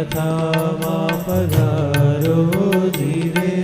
કથામાં પધારો ધીરે.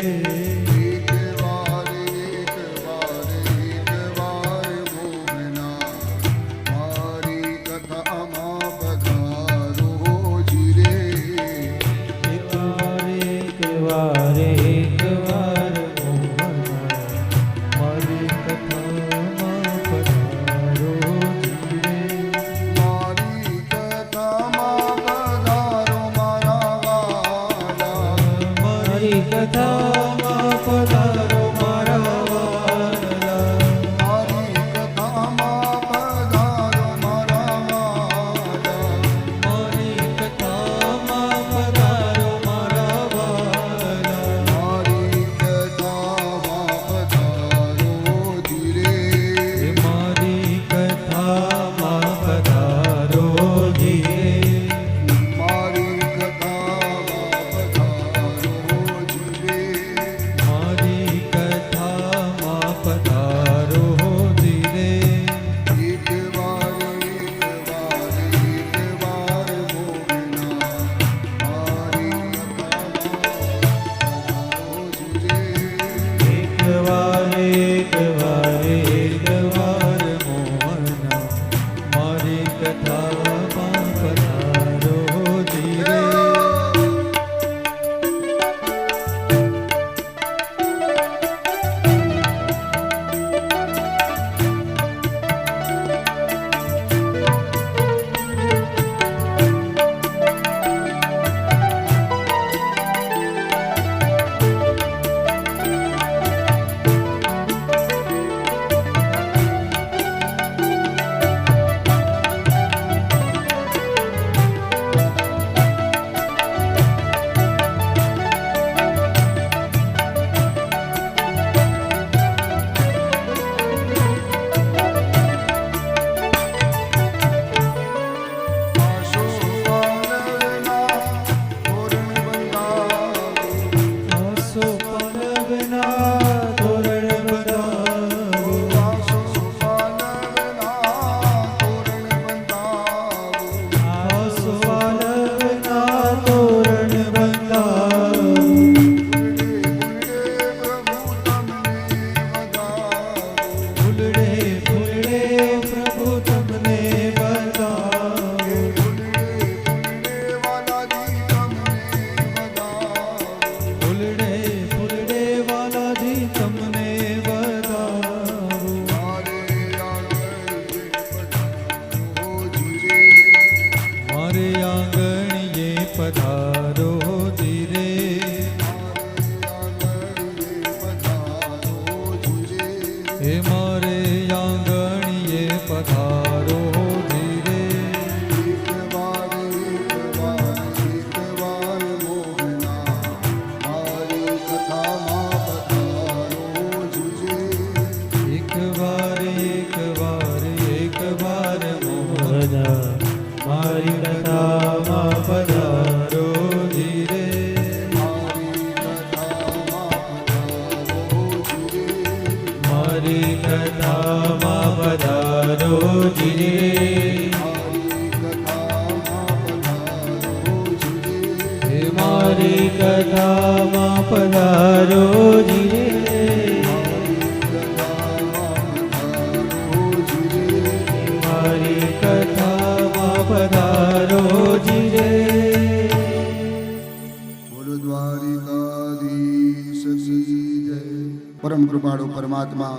પરમ કૃપાળુ પરમાત્મા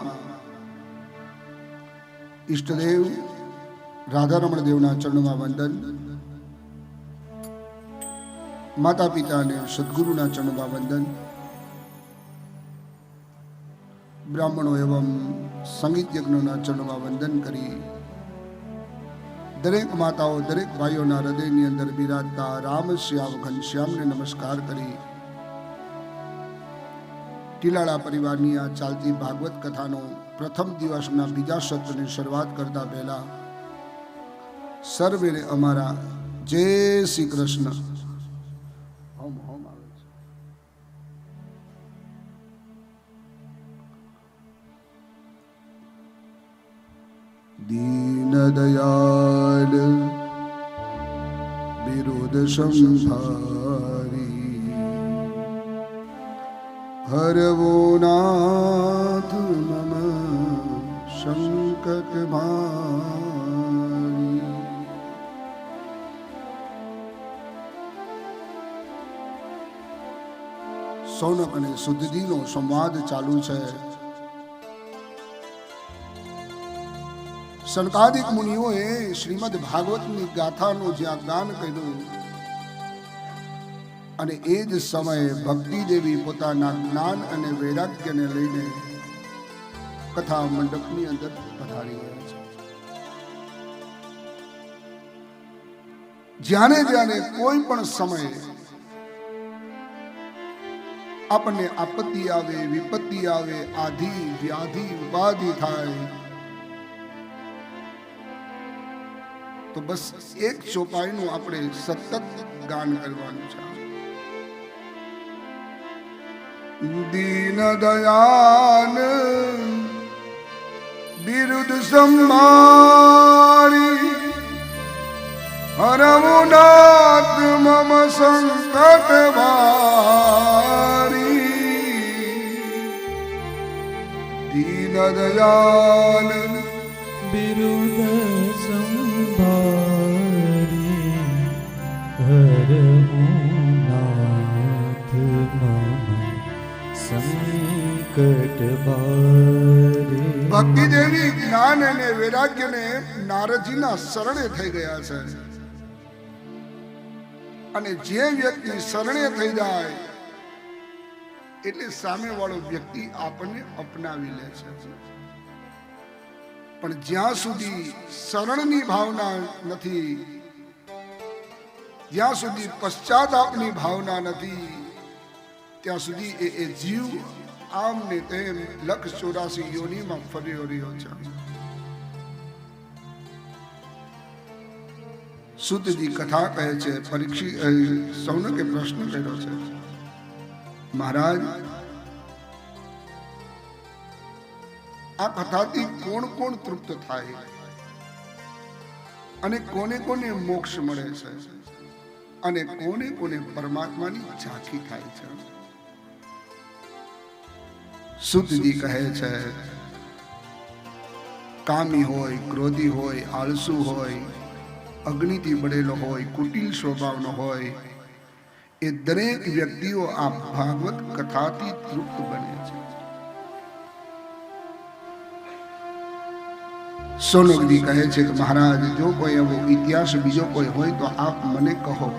ઈષ્ટદેવ રાધારમણ દેવના ચરણોમાં વંદન, માતા પિતા અને સદગુરુના ચરણોમાં વંદન, બ્રાહ્મણો એવં સંગીત યજ્ઞોના ચરણોમાં વંદન કરી દરેક માતાઓ દરેક ભાઈઓના હૃદયની અંદર બિરાજતા રામ શ્યામ ઘનશ્યામને નમસ્કાર કરી ટીલાળા પરિવારની આ ચાલતી ભાગવત કથાનો પ્રથમ દિવસના બીજા સત્રની શરૂઆત કરતા પહેલા સર્વેને અમારા જય શ્રી કૃષ્ણ હોમ હોમ આવે છે. દીન દયાલ બિરુદ વિબુધ સંભારી હરવો નાથ મમ સંકટ ભારી. સૌનક અને સુધજીનો સંવાદ ચાલુ છે. સનકાદિક મુનિઓએ શ્રીમદ ભાગવતની ગાથાનું જ્યાં ગાન કર્યું અને એ જ સમયે ભક્તિ દેવી પોતાના જ્ઞાન અને વૈરાગ્યને લઈને કથા મંડપની અંદર પધારી રહ્યા છે. જ્યારે જ્યારે કોઈ પણ સમયે આપણને આપત્તિ આવે, વિપત્તિ આવે, આધિ વ્યાધિ ઉપાધિ થાય તો બસ એક ચોપાઈનું આપણે સતત ગાન કરવાનું છે. દીન દયાલ બિરુદ સંભારી હરમુનાથ મમ સંકટ ભારી. દીન દયાલ બિરુદ સંભારી હરમુનાથ મમ સંકટ ભારી. ભક્તિ દેવી જ્ઞાન અને વૈરાગ્યને નારદજીના શરણે થઈ ગયા છે. અને જે વ્યક્તિ શરણે થઈ જાય એટલે સામે વાળો વ્યક્તિ આપણને અપનાવી લે છે. પણ જ્યાં સુધી શરણની ભાવના નથી, જ્યાં સુધી પશ્ચાતાપની ભાવના નથી, ત્યાં સુધી એ જીવ આમ ને તેમ 184 યોનિમાં ફર્યો રહ્યો છે. સુતજી કથા કહે છે. પરીક્ષિત સૌનકે પ્રશ્ન કર્યો છે, મહારાજ આ કથાથી કોણ કોણ તૃપ્ત થાય અને કોને કોને મોક્ષ મળે છે અને કોને કોને પરમાત્માની ઝાંખી થાય છે? સુતજી કહે છે, કામી હોય, ક્રોધી હોય, આળસુ હોય, અગ્નિથી બળેલો હોય, કુટિલ સ્વભાવનો હોય, એ દરેક વ્યક્તિઓ આ ભાગવત કથાથી તૃપ્ત બને છે. સોનકજી કહે છે કે મહારાજ, જો કોઈ એવો ઇતિહાસ બીજો કોઈ હોય તો આપ મને કહો.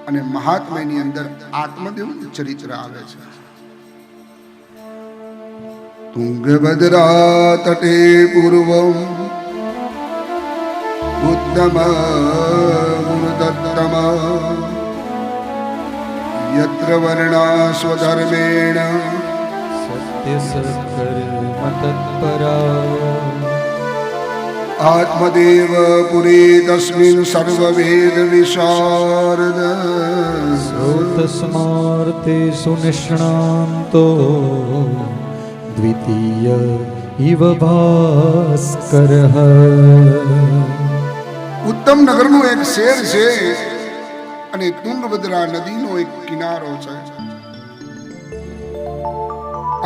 અને મહાત્માની અંદર આત્મદેવનું ચરિત્ર આવે છે. તુંગભદ્રા તટે પૂર્વમ ઉત્તમ ગુરુદત્તમ યત્ર વર્ણા સ્વધર્મેણ સત્ય સત્કર્મ તત્પરા આત્મદેવ પુરે તસ્મિન સર્વવેદ વિશારદ તસ્માર્તે સુનિષ્ણાંતો દ્વિતીય ઇવ ભાસ્કરઃ. ઉત્તમ નગરનું એક શેર છે અને તુંગભદ્રા નદીનો એક કિનારો છે.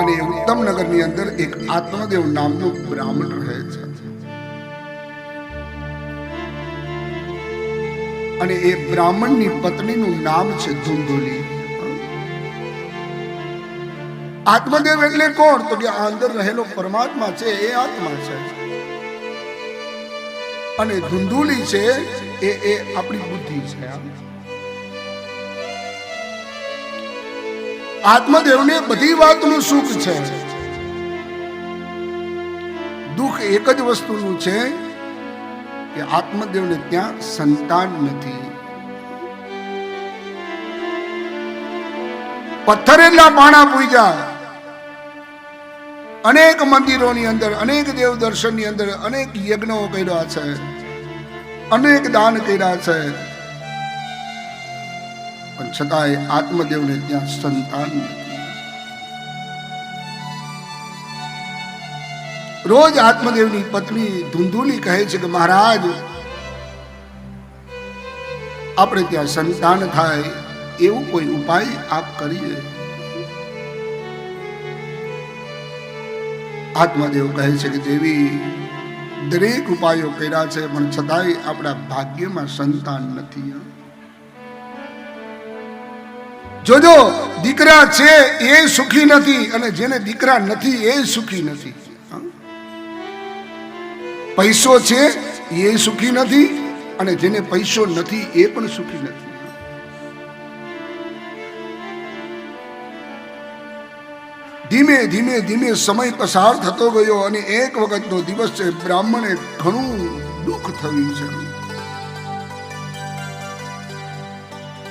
અને ઉત્તમ નગરની અંદર એક આત્મદેવ નામનો બ્રાહ્મણ રહે છે. અને એ બ્રાહ્મણની પત્નીનું નામ છે ધુંધુલી. આત્મદેવ એટલે કોણ? તો કે આ અંદર રહેલો પરમાત્મા છે, એ આત્મા છે. અને ધુંધુલી છે એ આપણી બુદ્ધિ છે. આત્મદેવને બધી વાતનું સુખ છે. દુઃખ એક જ વસ્તુનું છે કે આત્મદેવને ત્યાં સંતાન નથી. પથ્થરેલા પાણા પૂજ્યા, અનેક મંદિરોની અંદર, અનેક દેવ દર્શનની અંદર અનેક યજ્ઞો કર્યા છે, અનેક દાન કર્યા છે, પણ છતાંય આત્મદેવને ત્યાં સંતાન નથી. રોજ આત્મદેવની પત્ની ધુંધુલી કહે છે કે મહારાજ, આપણે ત્યાં સંતાન થાય એવું કોઈ ઉપાય આપ કરીએ. આત્મદેવ કહે છે કે દેવી, દરેક ઉપાયો કર્યા છે, પણ છતાંય આપણા ભાગ્યમાં સંતાન નથી. જોજો, દીકરા છે એ સુખી નથી, અને જેને દીકરા નથી એ સુખી નથી. પૈસો છે એ સુખી નથી, અને જેને પૈસો નથી એ પણ સુખી નથી. ધીમે ધીમે ધીમે સમય પસાર થતો ગયો, અને એક વખતનો દિવસ છે, બ્રાહ્મણે ઘણું દુઃખ થયું છે,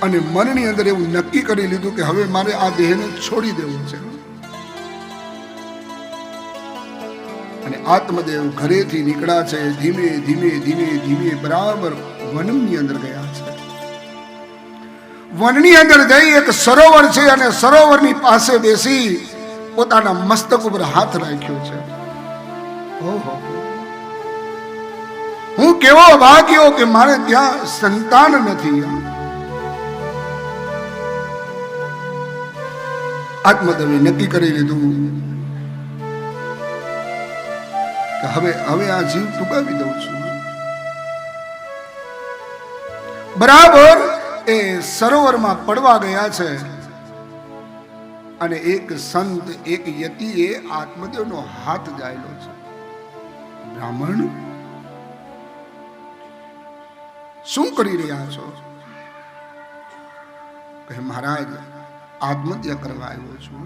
અને મનની અંદર એવું નક્કી કરી લીધું કે હવે મારે આ દેહને છોડી દેવું છે. અને આત્મદેવ ઘરેથી નીકળ્યા છે. ધીમે ધીમે ધીમે ધીમે બરાબર વનની અંદર ગયા છે. વનની અંદર જઈ એક સરોવર છે, અને સરોવરની પાસે બેસી પોતાના મસ્તક ઉપર હાથ રાખ્યો છે. ઓહો, હું કેવો ભાગ્યો કે મારે ત્યાં સંતાન નથી. આત્મદેવે નક્કી કરી લીધું કે હવે આ જીવ ટૂંકાવી દઉં છું. બરાબર એ સરોવરમાં પડવા ગયા છે, અને એક સંત, એક યતિએ આત્મદેવનો હાથ જાયેલો છે. બ્રાહ્મણ, શું કરી રહ્યા છો? કહે મહારાજ, આત્મહત્યા કરવા આવ્યો છું.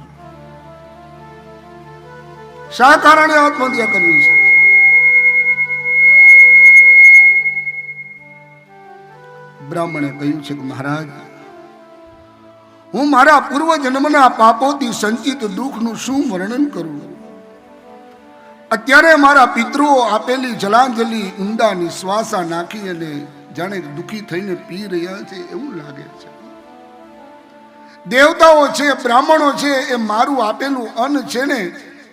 શા કારણે આત્મહત્યા કરવી છે? બ્રાહ્મણે કહ્યું છે કે મહારાજ, હું મારા પૂર્વ જન્મના પાપોથી સંચિત દુઃખનું શું વર્ણન કરું. અત્યારે મારા પિતૃઓ આપેલી જલાંજલિ ઊંડા નિશ્વાસા નાખી અને જાણે દુઃખી થઈને પી રહ્યા છે એવું લાગે છે. દેવતાઓ છે, બ્રાહ્મણો છે, એ મારું આપેલું અન્ન છે ને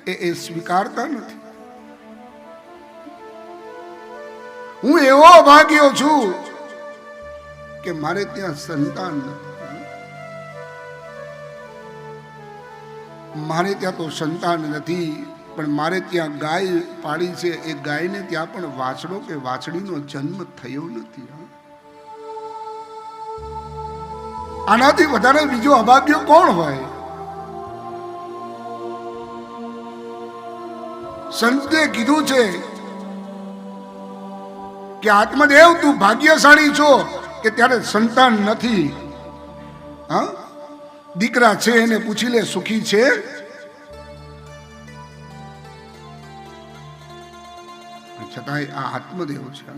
એ સ્વીકારતા નથી. હું એવો અભાગ્યો છું કે મારે ત્યાં સંતાન નથી. મારે ત્યાં તો સંતાન નથી, પણ મારે ત્યાં ગાય પાડી છે. એ ગાયને ત્યાં પણ વાછડો કે વાછડીનો જન્મ થયો નથી. આનાથી વધારે બીજો અભાગ્ય કોણ હોય? સંતે કીધું છે કે આત્મદેવ, તું ભાગ્યશાળી છો કે ત્યારે સંતાન નથી. હા, દીકરા છે એને પૂછી લે, સુખી છે? છતાંય આ આત્મદેવ છે.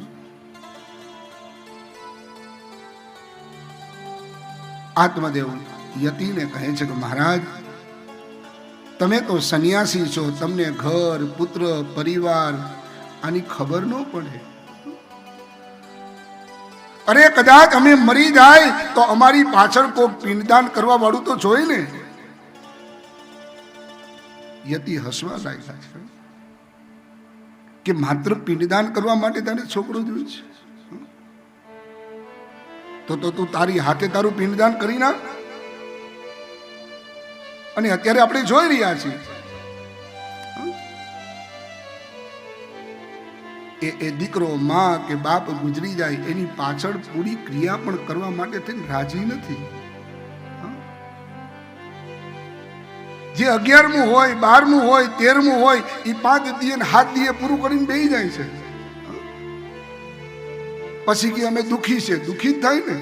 આત્મદેવ યતિને કહે છે કે મહારાજ, તમે તો સંન્યાસી છો, તમને ઘર, પુત્ર, પરિવાર આની ખબર ન પડે. અરે કદાચ અમે મરી જાય તો અમારી પાછળ કોઈ પિંડદાન કરવા વાળું તો જોઈ ને. યતિ હસવા લાગ્યા છે કે માત્ર પિંડદાન કરવા માટે તારે છોકરો જોઈએ છે, તો તું તારી હાથે તારું પિંડદાન કરી નાખ. અને અત્યારે આપણે જોઈ રહ્યા છીએ એ દીકરો, માં કે બાપ ગુજરી જાય એની પાછળ પૂરી ક્રિયા પણ કરવા માટે થઈને રાજી નથી. જે 11મું હોય, 12મું હોય, 13મું હોય, એ 5 દિયે ને 7 દિયે પૂરું કરીને બેસી જાય છે. પછી કે અમે દુખી છે, દુખી જ થાય ને.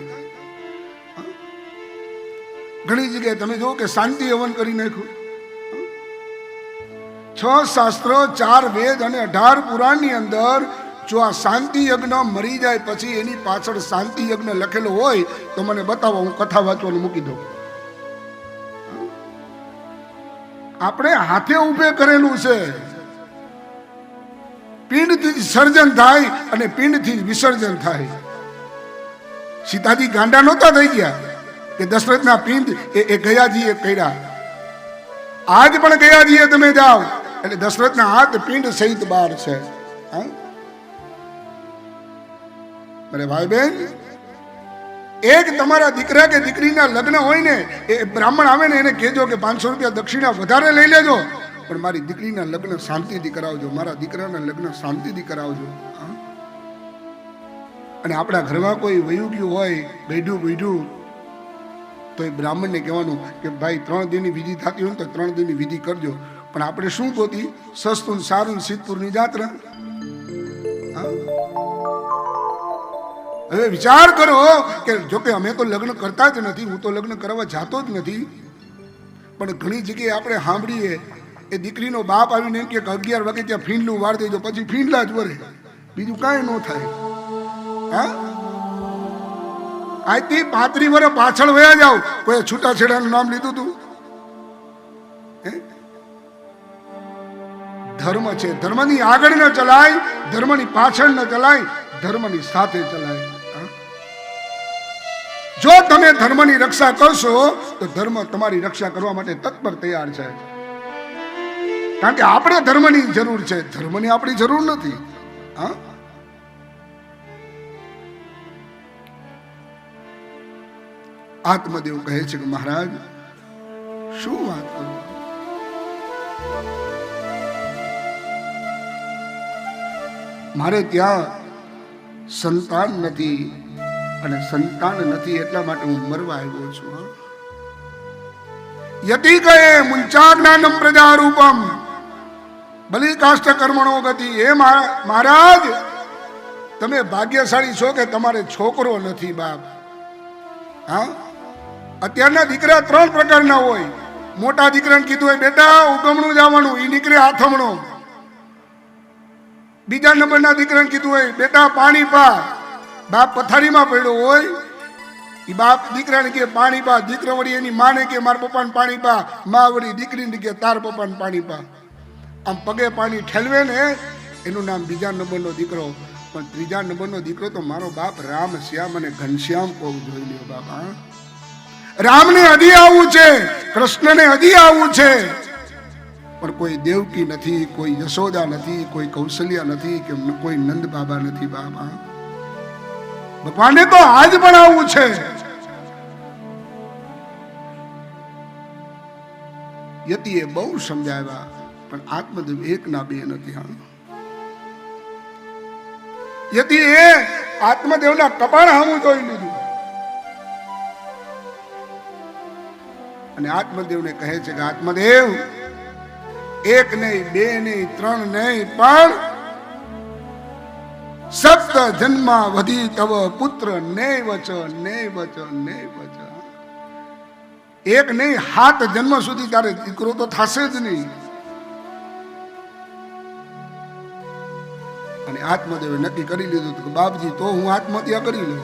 ઘણી જગ્યાએ તમે જો કે શાંતિ હવન કરી નાખ્યું. 6 શાસ્ત્ર, 4 વેદ અને 18 પુરાણની અંદર જો આ શાંતિ યજ્ઞ મરી જાય પછી એની પાછળ શાંતિ યજ્ઞ લખેલો હોય તો મને બતાવો, હું કથા વાંચવાનું મૂકી દઉં. આપણે હાથે ઉભે કરેલું છે. પિંડથી સર્જન થાય અને પિંડથી વિસર્જન થાય. સીતાજી ગાંડા નહોતા થઈ ગયા કે દશરથના પિંડ એ ગયાજીએ કર્યા. આજ પણ ગયાજીએ તમે જાઓ એટલે દશરથના હાથ પિંડ સહિત બહાર છે. હા અરે ભાઈ બહેન, એક તમારા દીકરા કે દીકરીના લગ્ન હોય ને, એ બ્રાહ્મણ આવે ને એને કહેજો કે 500 રૂપિયા દક્ષિણા વધારે લઈ લેજો, પણ મારી દીકરીના લગ્ન શાંતિથી કરાવજો, મારા દીકરાના લગ્ન શાંતિથી કરાવજો. અને આપણા ઘરમાં કોઈ વયું ગયું હોય, બેઢું તો એ બ્રાહ્મણને કહેવાનું કે ભાઈ 3 દિનની વિધિ થતી હોય ને તો 3 દિનની વિધિ કરજો. પણ આપણે શું ગોતી? સસ્તું સારું સિદ્ધપુરની જાત્રા. હવે વિચાર કરો કે જોકે અમે તો લગ્ન કરતા જ નથી, હું તો લગ્ન કરવા જાતો જ નથી, પણ ઘણી જગ્યાએ આપણે સાંભળીએ એ દીકરીનો બાપ આવીને એમ કે 11 વાગે ત્યાં ફીંડલું વાર દેજો, પછી ફીંડલા જ વરે, બીજું કાંઈ ન થાય. હા, આજથી 35 વર્ષ પાછળ વયા જાવ, કોઈ છૂટાછેડાનું નામ લીધું તું? ધર્મ છે, ધર્મની આગળ ન ચલાય, ધર્મની પાછળ ન ચલાય, ધર્મની સાથે ચલાય. જો તમે ધર્મની રક્ષા કરશો તો ધર્મ તમારી રક્ષા કરવા માટે તત્પર તૈયાર છે. કારણ કે આપણે ધર્મની જરૂર છે, ધર્મની આપણી જરૂર નથી. હા, આત્મદેવ કહે છે કે મહારાજ શું વાત કરું, મારે ત્યાં સંતાન નથી, અને સંતાન નથી એટલા માટે હું મરવા આવ્યો છું. યતિ કહે મુંચા જ્ઞાનમ પ્રજારૂપમ બલિ કાષ્ઠ કર્મણો ગતિ. એ મહારાજ તમે ભાગ્યશાળી છો કે તમારે છોકરો નથી બાપ. હા, અત્યારના દીકરા 3 પ્રકારના હોય. મોટા દીકરાને કીધું હોય બેટા ઉગમણું જવાનું, એ નીકળે આથમણો. બીજા નંબરના દીકરાને કીધું હોય બેટા પાણી પા, બાપ પથારીમાં પડ્યો હોય, એ બાપ દીકરાને કે પાણી પા, દીકરો વળી એની માને કે મારા પપ્પાને પાણી પા, મા વળી દીકરીને કે તાર પપ્પાને પાણી પા. આમ પગે પાણી ઠેલવે ને એનું નામ બીજા નંબરનો દીકરો. પણ 3જા નંબરનો દીકરો તો મારો બાપ રામ શ્યામ અને ઘનશ્યામ કહું જોઈ લ્યો બાપા. રામને હજી આવવું છે, કૃષ્ણને હજી આવવું છે, પણ કોઈ દેવકી નથી, કોઈ યશોદા નથી, કોઈ કૌશલ્યા નથી, કે કોઈ નંદ બાબા નથી બાબા. ભગવાનને તો આજ પણ આવવું છે. યતિએ બહુ સમજાવ્યા, પણ આત્મદેવ 1 ના 2 નથી. હા, યતિએ આત્મદેવના કપાળ સામું જોઈ લીધું, અને આત્મદેવને કહે છે કે આત્મદેવ 1 નહીં 2 નહીં 3 નહીં, પણ 7 જન્મા વધી તવ પુત્ર નૈવચ નૈવચ નૈવચ. 1 નહીં 7 જન્મ સુધી તારે દીકરો તો થશે જ નહીં. અને આત્મદેવે નક્કી કરી લીધું કે બાપજી તો હું આત્મહત્યા કરી લઉં.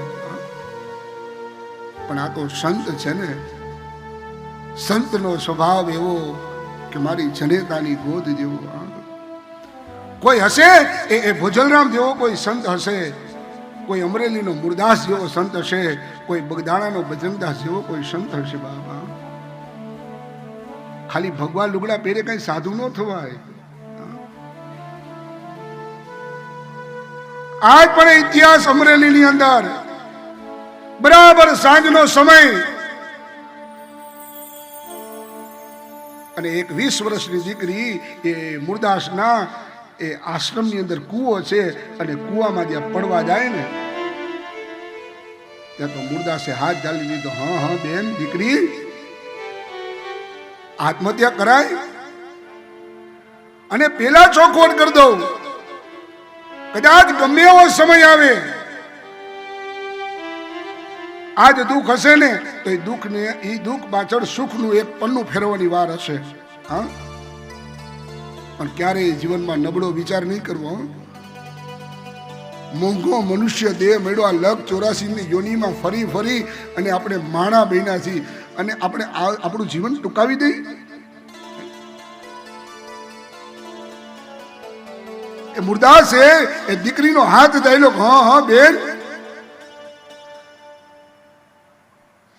પણ આ તો સંત છે ને, સંતનો સ્વભાવ એવો કે મારી જનેતાની ગોદ જેવો. કોઈ હશે એ ભોજલરામ જેવો કોઈ સંત હશે, કોઈ અમરેલીનો મુરદાસ જેવો સંત હશે, કોઈ બગદાણાનો બજરંગદાસ જેવો કોઈ સંત હશે બાબા. ખાલી ભગવાન લુગડા પહેરે કઈ સાધુ ન થવાય. આજ પણ ઇતિહાસ અમરેલીની અંદર બરાબર સાંજનો સમય, અને એક 20 વર્ષની દીકરી એ મુરદાસના એ આશ્રમની અંદર કૂવો છે, અને કૂવામાં જ્યાં પડવા જાય ને ત્યાં તો મુરદાસે હાથ ઝાલી દીધો. હા હા બેન દીકરી, આત્મહત્યા કરાય? અને પેલા ચોખવટ કરી દઉં, કદાચ ગમે એવો સમય આવે, આજ દુઃખ હશે ને તો એ દુઃખ પાછળ સુખનું એક પન્નું ફેરવવાની વાર હશે. હા, પણ ક્યારેય જીવનમાં નબળો વિચાર નહીં કરવો. મોંઘો મનુષ્ય દેહ મળ્યો, આ લગ 84 ની યોનીમાં ફરી ફરી અને આપણે માણા બન્યા છીએ, અને આપણે આપણું જીવન ટૂંકાવી દઈએ. એ મુરદાસે એ દીકરીનો હાથ ધાયલો. હા હા બેન,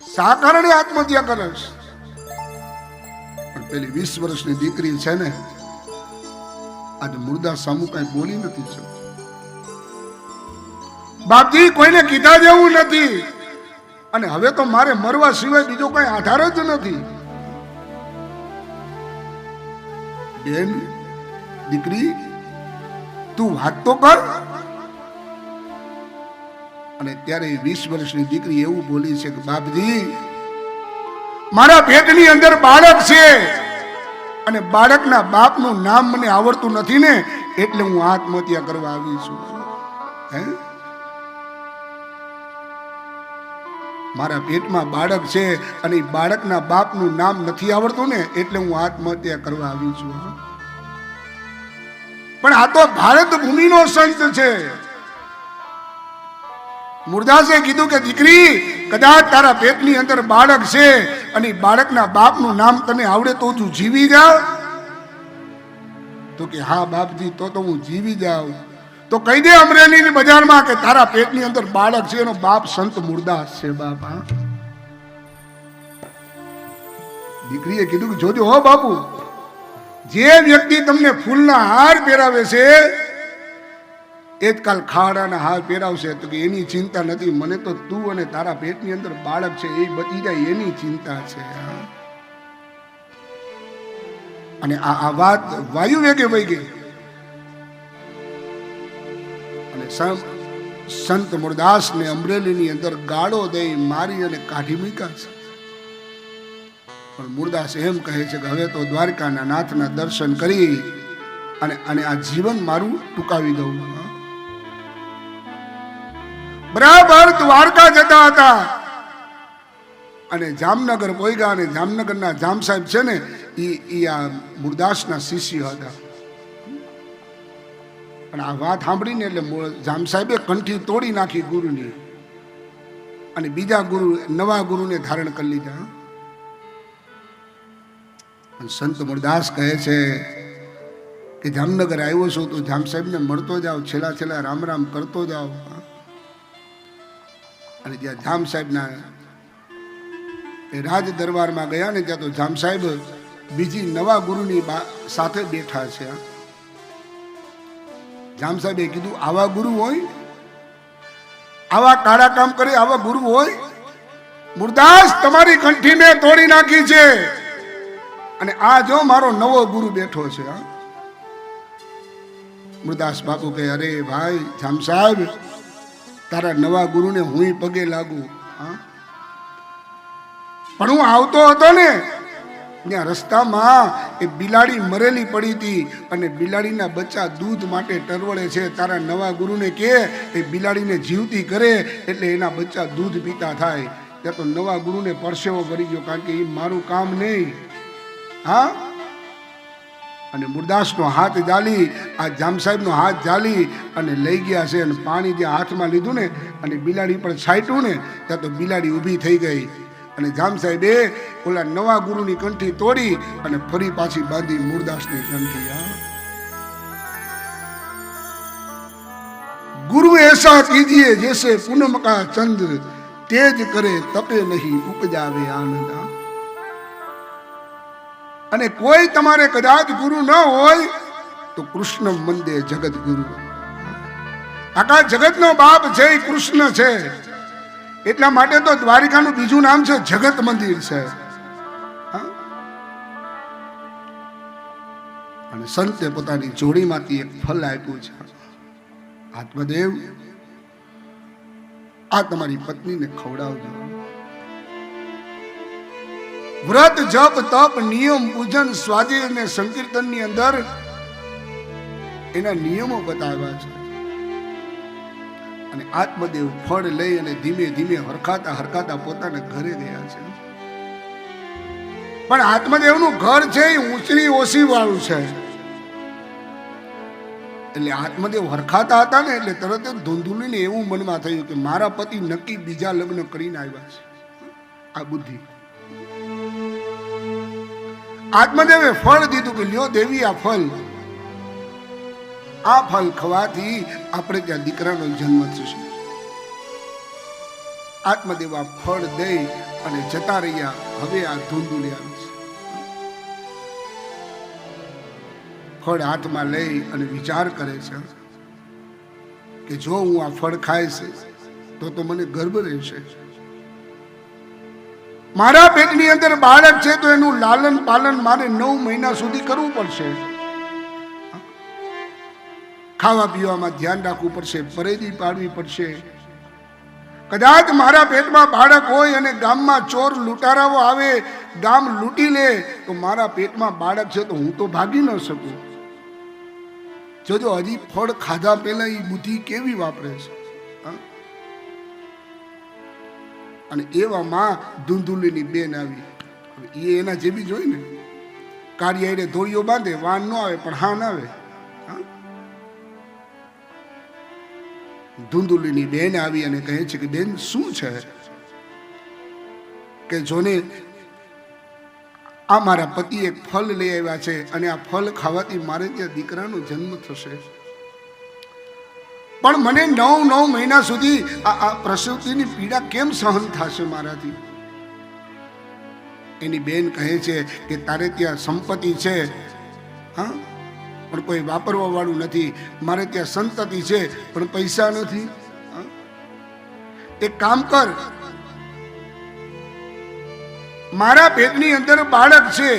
શા કારણે આત્મહત્યા કરશ? પણ પેલી 20 વર્ષની દીકરી છે ને, આજે મુરદાસ સામુ કઈ બોલી નથી શકતો. બાપજી કોઈને કીધા જેવું નથી, અને હવે તો મારે મરવા સિવાય બીજો કઈ આધાર જ નથી. બેન, દીકરી, તું વાત તો કર. અને ત્યારે 20 વર્ષની દીકરી એવું બોલી છે કે બાપજી, મારા પેટની અંદર બાળક છે, અને બાળકના બાપનું નામ મને આવડતું નથી ને, એટલે હું આત્મહત્યા કરવા આવી છું. હે, મારા પેટમાં બાળક છે અને બાળકના બાપનું નામ નથી આવડતું ને, એટલે હું આત્મહત્યા કરવા આવી છું. પણ આ તો ભારત ભૂમિનો સંત છે. મુરદાસે કીધું કે દીકરી, કદાચ તારા પેટની અંદર બાળક છે અને બાળકના બાપનું નામ તને આવડે તો તું જીવી જા. તો કે હા બાપજી, તો હું જીવી જાઉં. તો કહી દે અમરેલીની બજારમાં કે તારા પેટની અંદર બાળક છે, એનો બાપ સંત મુરદાસ છે. બાપા, દીકરીએ કીધું કે જોજો હો બાપુ, જે વ્યક્તિ તમને ફૂલના હાર પહેરાવે છે એ જ કાલ ખાડાના હાર પહેરાવશે. તો કે એની ચિંતા નથી, મને તો તું અને તારા પેટની અંદર બાળક છે એ બચી જાય એની ચિંતા છે. અને આ વાત વાયુ વેગે વહી ગઈ. અને સંત મુરદાસને અમરેલીની અંદર ગાળો દઈ મારી અને કાઢી મૂક્યા છે. પણ મુરદાસ એમ કહે છે કે હવે તો દ્વારકાના નાથના દર્શન કરી અને આ જીવન મારું ટૂંકાવી દઉં. બરાબર દ્વારકા જતા હતા અને જામનગર પોઈગા, અને જામનગરના જામ સાહેબ છે ને એ આ મુરદાસના શિષ્ય હતા. પણ આ વાત સાંભળીને એટલે જામ સાહેબે કંઠી તોડી નાખી ગુરુની, અને બીજા ગુરુ, નવા ગુરુને ધારણ કરી લીધા. સંત મુરદાસ કહે છે કે જામનગર આવ્યો છું તો જામ સાહેબને મળતો જાઓ, છેલ્લા છેલ્લા રામ રામ કરતો જાઓ. અને જ્યાં જામ સાહેબના એ રાજ દરબારમાં ગયા ને ત્યાં તો જામ સાહેબ બીજી નવા ગુરુની સાથે બેઠા છે. જામ સાહેબે કીધું આવા ગુરુ હોય, આવા કાળા કામ કરે, આવા ગુરુ હોય? મુરદાસ, તમારી કંઠી મેં તોડી નાખી છે, અને આ જો મારો નવો ગુરુ બેઠો છે. મુરદાસ બાપુ કહે, અરે ભાઈ જામ સાહેબ, તારા નવા ગુરુને હું પગે લાગુ. પણ હું આવતો હતો ને ત્યાં રસ્તામાં એ બિલાડી મરેલી પડી હતી, અને બિલાડીના બચ્ચા દૂધ માટે ટરવળે છે. તારા નવા ગુરુને કે એ બિલાડીને જીવતી કરે એટલે એના બચ્ચા દૂધ પીતા થાય. ત્યાં તો નવા ગુરુને પરસેવો ભરી ગયો, કારણ કે એ મારું કામ નહીં. હા, અને મુરદાસનો હાથ જાલી, આ જામ સાહેબનો હાથ જાલી અને લઈ ગયા છે. અને પાણી જે હાથમાં લીધું ને અને બિલાડી પર છાંટ્યું ને, ત્યાં તો બિલાડી ઊભી થઈ ગઈ. અને જામ સાહેબે ઓલા નવા ગુરુની કંઠી તોડી અને ફરી પાછી બાંધી મુરદાસની કંઠી. ગુરુ એસા કીજીએ જૈસે પૂનમ કા ચંદ્ર, તેજ કરે તપે નહીં ઉપજાવે આનંદ. અને કોઈ તમારે કદાચ ગુરુ ન હોય તો કૃષ્ણ મંદે જગત ગુરુ. આખા જગતનો બાપ છે એ કૃષ્ણ છે. એટલા માટે તો દ્વારિકાનું બીજું નામ છે જગત મંદિર છે. અને સંતે પોતાની જોડીમાંથી એક ફળ આપ્યું છે. આત્મદેવ, આ તમારી પત્નીને ખવડાવજો. વ્રત, જપ, તપ, નિયમ, પૂજન, સ્વાધ્યાય અને સંકીર્તનની અંદર એના નિયમો બતાવ્યા છે. અને આત્મદેવ ફળ લઈ અને ધીમે ધીમે હરખાતા હરખાતા પોતાના ઘરે ગયા છે. પણ આત્મદેવનું ઘર છે એ ઊંચી ઓછી વાળું છે. એટલે આત્મદેવ હરખાતા હતા ને એટલે તરત જ ધૂંધુલીને એવું મનમાં થયું કે મારા પતિ નક્કી બીજા લગ્ન કરીને આવ્યા છે. આ બુદ્ધિ. આત્મદેવે ફળ દીધું કે લ્યો દેવી, આ ફળ ખવાથી આપણે ત્યાં દીકરાનો જન્મ થશે. આત્મદેવ આ ફળ દઈ અને જતા રહ્યા. હવે આ ધૂંધુલી આવી છે. ફળ હાથમાં લઈ અને વિચાર કરે છે કે જો હું આ ફળ ખાઈશ તો મને ગર્ભ રહેશે. મારા પેટની અંદર બાળક છે તો એનું લાલન પાલન મારે 9 મહિના સુધી કરવું પડશે. ખાવા પીવામાં ધ્યાન રાખવું પડશે, પરેજી પાડવી પડશે. કદાચ મારા પેટમાં બાળક હોય અને ગામમાં ચોર લૂંટારાઓ આવે, ગામ લૂંટી લે, તો મારા પેટમાં બાળક છે તો હું તો ભાગી ન શકું. જોજો હજી ફળ ખાધા પહેલા એ બુદ્ધિ કેવી વાપરે છે. અને એવામાં ધૂંધુલીની બેન આવી. એ એના જેવી જોઈ ને, કાર્ય એને ધોળીઓ બાંધે, વાન ન આવે પણ હાન આવે. ધૂંધુલીની બેન આવી અને કહે છે કે બેન શું છે? કે જોને આ મારા પતિ એક ફળ લઈ આવ્યા છે અને આ ફળ ખાવાથી મારે ત્યાં દીકરાનો જન્મ થશે, પણ મને 9 મહિના સુધી આ પ્રસૂતિની પીડા કેમ સહન થશે મારાથી? એની બેન કહે છે કે તારે ત્યાં સંપત્તિ છે, હા, પણ કોઈ વાપરવા વાળું નથી. મારે ત્યાં સંતતિ છે પણ પૈસા નથી. એક કામ કર, મારા પેટની અંદર બાળક છે,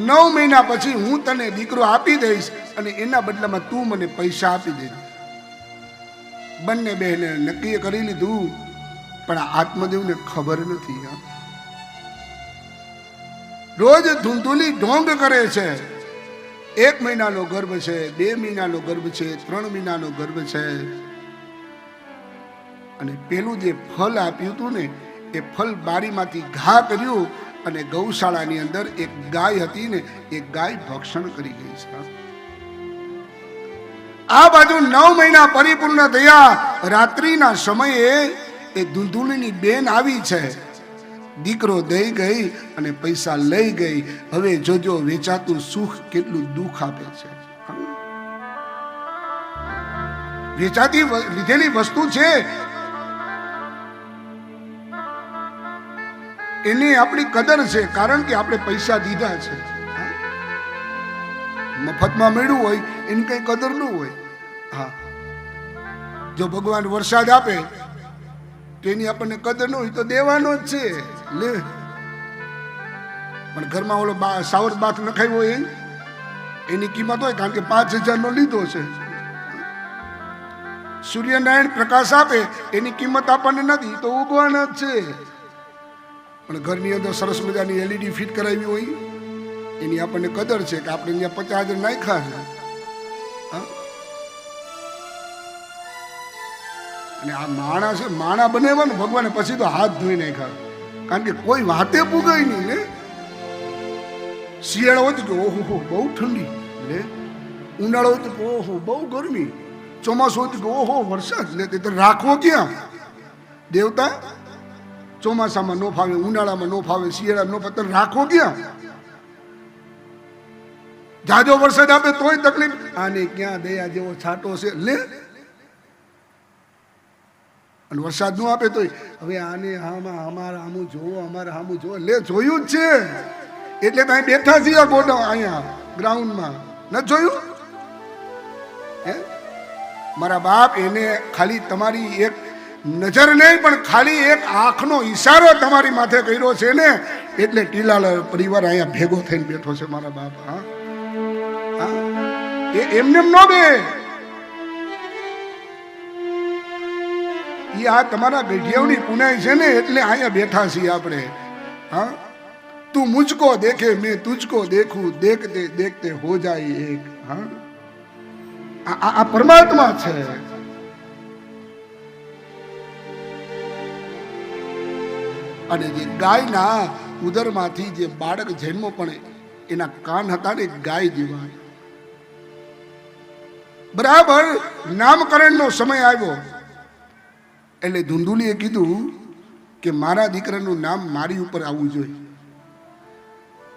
9 મહિના પછી હું તને દીકરો આપી દઈશ અને એના બદલામાં તું મને પૈસા આપી દે. બંને બહેને નક્કી કરી લીધું, પણ આત્મદેવને ખબર નથી. રોજ ધૂંધુલી ઢોંગ કરે છે. 1 મહિનાનો ગર્ભ છે, 2 મહિનાનો ગર્ભ છે, 3 મહિનાનો ગર્ભ છે. અને પેલું જે ફળ આપ્યું હતું ને, એ ફળ બારીમાંથી ઘા કર્યું અને ગૌશાળાની અંદર એક ગાય હતી ને, એ ગાય ભક્ષણ કરી ગઈ છે. આ બાજુ 9 મહિના પરિપૂર્ણ થયા. રાત્રિના સમયે એ ધૂંધુલીની બેન આવી છે, દીકરો દઈ ગઈ અને પૈસા લઈ ગઈ. હવે જોજો વેચાતું સુખ કેટલું દુઃખ આપે છે. વેચાતી લીધેલી વસ્તુ છે એની આપણી કદર છે, કારણ કે આપણે પૈસા દીધા છે. મફતમાં મળ્યું હોય એની કઈ કદર ન હોય. હા, જો ભગવાન વરસાદ આપે તો એની આપણને કદર ન હોય તો દેવાનો જ છે, લે. પણ ઘરમાં ઓલો સાવર બાથ નખાવ્યો હોય એની કિંમત હોય, કારણ કે 5,000 નો લીધો છે. સૂર્યનારાયણ પ્રકાશ આપે એની કિંમત આપણને નથી, તો ઉગવાના જ છે. પણ ઘરની અંદર સરસ મજાની LED ફિટ કરાવી હોય એની આપણને કદર છે કે આપણે ત્યાં 50,000 નાખ્યા છે. અને આ માણા છે, માણા બનાવવાનું ભગવાને પછી તો હાથ ધોઈ નાખ્યા, કારણ કે કોઈ વાતે પુગાય નહીં ને. શિયાળો હોય તો ઓહો બહુ ઠંડી, લે. ઉનાળો હોય તો ઓહો બહુ ગરમી, ચોમાસું હોય તો ઓહો વરસાદ, લે. તે તો રાખવો ક્યાં? દેવતા ચોમાસામાં ન ફાવે, ઉનાળામાં ન ફાવે, શિયાળામાં ન ફાવે, રાખવો ક્યાં? જાજો વરસાદ આપે તોય તકલીફ, આને ક્યાં દયા જેવો છાંટો છે, લે. અને વરસાદ નું આપે તોય હવે આને અમારા આમું જોવો, અમારા આમું જોવો, લે. જોયું જ છે એટલે ત્યાં બેઠા છીએ ગોડા અહીંયા ગ્રાઉન્ડમાં. ન જોયું? હે મારા બાપ, એને ખાલી તમારી એક નજર નહીં પણ ખાલી એક આંખનો ઈશારો તમારી માથે કર્યો છે ને, એટલે ટીલાલ પરિવાર અહીંયા ભેગો થઈને બેઠો છે મારા બાપ. હા, એમને ન બે, આ તમારા ગઢિયાઓની પુનાઈ છે ને, એટલે અહીંયા બેઠા છીએ આપણે. હા, તું મુझको देखे मैं तुझको देखूं, देखते देखते हो जाए एक. હા, આ પરમાત્મા છે. અને જે ગાયના ઉદરમાંથી જે બાળક જન્મો પણ એના કાન હતા ને ગાય જેવા. બરાબર નામકરણનો સમય આવ્યો એટલે ધૂંધુલીએ કીધું કે મારા દીકરાનું નામ મારી ઉપર આવવું જોઈએ.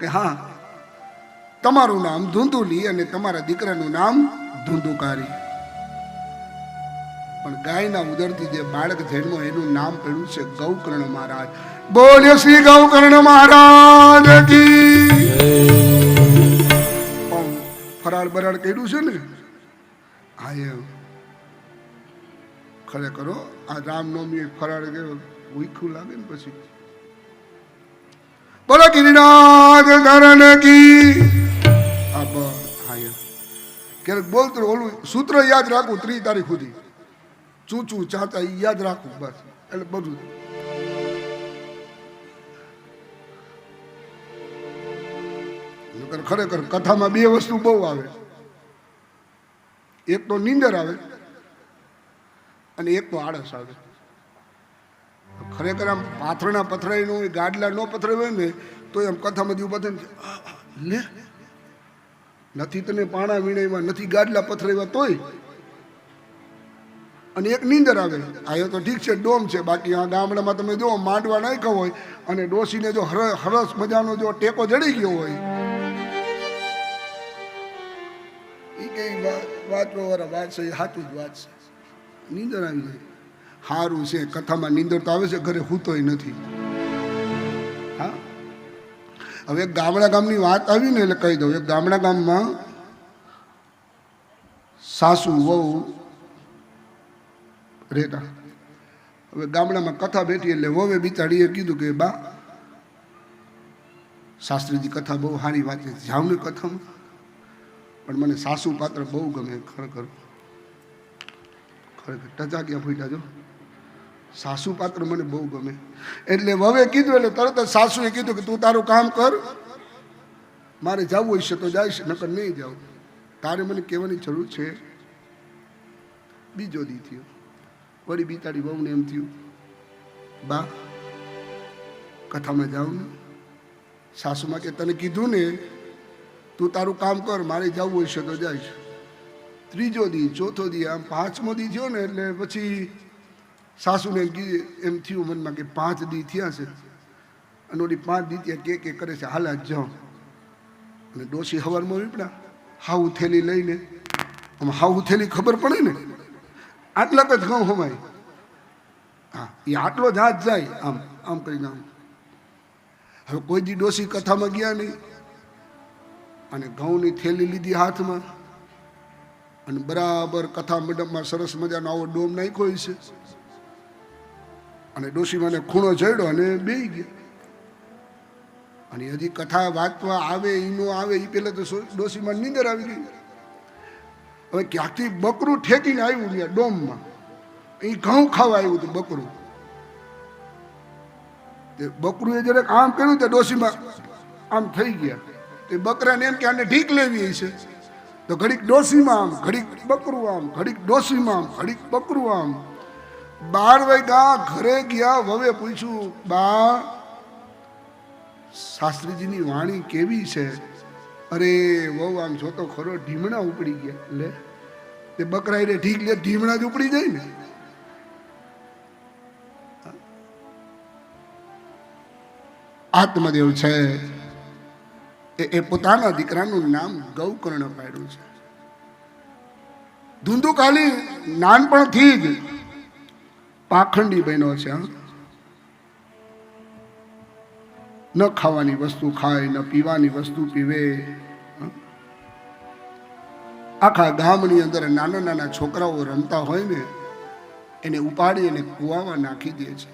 કે હા, તમારું નામ ધૂંધુલી અને તમારા દીકરાનું નામ ધૂંધુકારી. પણ ગાયના ઉદરથી જે બાળક જન્મો એનું નામ પડ્યું છે ગૌકર્ણ મહારાજ. બોલ્યો શ્રી ગૌકર્ણ મહારાજ કી. ફરાળ બરાળ કર્યું છે ને, હા એમ ખરેખર આ રામનવમી ફરાળ ભૂખું લાગે ને પછી બોલો ગિરિરાજ ધરણ કી આ બસ હા એમ ક્યારેક બોલતું ઓલું સૂત્ર યાદ રાખવું 3 તારીખ સુધી ચૂચું ચાચા યાદ રાખવું બસ એટલે બધું ખરેખર કથામાં 2 વસ્તુ બહુ આવે, એક તો નીંદર આવે અને એક તો આળસ આવે. ખરેખર આમ પાથરણા પથરાય ન હોય, ગાડલા ન પથરાય હોય ને તો એમ કથામાં ઉભા થઈને લે નથી તને પાણા વીણાવ્યા, નથી ગાડલા પથરાવ્યા તોય, અને એક નીંદર આવે. આ તો ઠીક છે ડોમ છે, બાકી આ ગામડામાં તમે જો માંડવા નાખ્યો હોય અને ડોસીને જો હરસ મજાનો જો ટેકો જડી ગયો હોય એ કઈ વાંચવા વાળા વાત છે, સાચું જ વાત છે. નીંદર આવી જાય. સારું છે કથામાં નીંદર તો આવે છે, ઘરે હૂતોય નથી. હા હવે ગામડા ગામની વાત આવી ને એટલે કહી દઉં. એક ગામડા ગામમાં સાસુ વહુ રહેતા. હવે ગામડામાં કથા બેઠી એટલે વહુએ બિચારીએ કીધું કે બા શાસ્ત્રીજી કથા બહુ સારી વાંચે, જાઉં ને કથામાં, પણ મને સાસુ પાત્ર બહુ ગમે. ખરેખર ટચાક્યા ફૂટ્યા જો, સાસુ પાત્ર મને બહુ ગમે. એટલે વવે કીધું એટલે તરત જ સાસુએ કીધું કે તું તારું કામ કર, મારે જવું હોય છે તો જાય, નકર નહીં જાઉં, તારે મને કહેવાની જરૂર છે. બીજો દી થયો, વળી બિચારી વહુને એમ થયું બા કથામાં જાઉં ને. સાસુમાં કે તને કીધું ને તું તારું કામ કર, મારે જવું હોય છે તો જાય. ત્રીજો દી, ચોથો દી, આમ 5મો દી થયો ને એટલે પછી સાસુને એમ થયું મનમાં કે 5 દી થયા છે અને ઓલી 5 દી ત્યાં કે કરે છે હાલ જ જાઉં. અને ડોશી હવારમાં વીપડા હાવું થેલી લઈને, આમ હાવું થેલી ખબર પડે ને આટલાક જ ઘઉં હમાય, હા એ આટલો જ હાથ જાય આમ આમ કરીને આમ. હવે કોઈ દી ડોશી કથામાં ગયા નહીં અને ઘઉંની થેલી લીધી હાથમાં અને બરાબર કથા મંડપમાં સરસ મજાનો આવો ડોમ નાખ્યો છે અને ડોશી મને ખૂણો ચડ્યો અને બેસી ગયા. અને હજી કથા વાંચવા આવે એ નો આવે એ પહેલા તો ડોશીમાં નીંદર આવી ગઈ. હવે ક્યાંકથી બકરું ઠેકીને આવ્યું ત્યાં ડોમમાં, એ ઘઉં ખાવા આવ્યું હતું બકરું. તે બકરું એ જરાક આમ કર્યું તો ડોશીમાં આમ થઈ ગયા. તે બકરાને એમ કે આને ઢીક લેવી છે તો ઘડીક ડોશીમાં આમ, ઘડીક બકરું આમ, ઘડીક ડોશીમાં આમ, ઘડીક બકરું આમ. 12 વાગ્યા ઘરે ગયા. વવે પૂછ્યું બા શાસ્ત્રીજીની વાણી કેવી છે? અરે વહુ આમ જોતો ખરો ઢીમણા ઉપડી ગયા. લે તે બકરા રે ઠીક લે ઢીમણા જ ઉપડી જાય ને. આત્મદેવ છે એ પોતાના દીકરાનું નામ ગૌકર્ણ પાડ્યું છે. ધુંધુકાલી નાનપણથી જ પાખંડી બન્યો છે. ન ખાવાની વસ્તુ ખાય, ન પીવાની વસ્તુ પીવે. આખા ગામની અંદર નાના નાના છોકરાઓ રમતા હોય ને એને ઉપાડી અને કૂવામાં નાખી દે છે.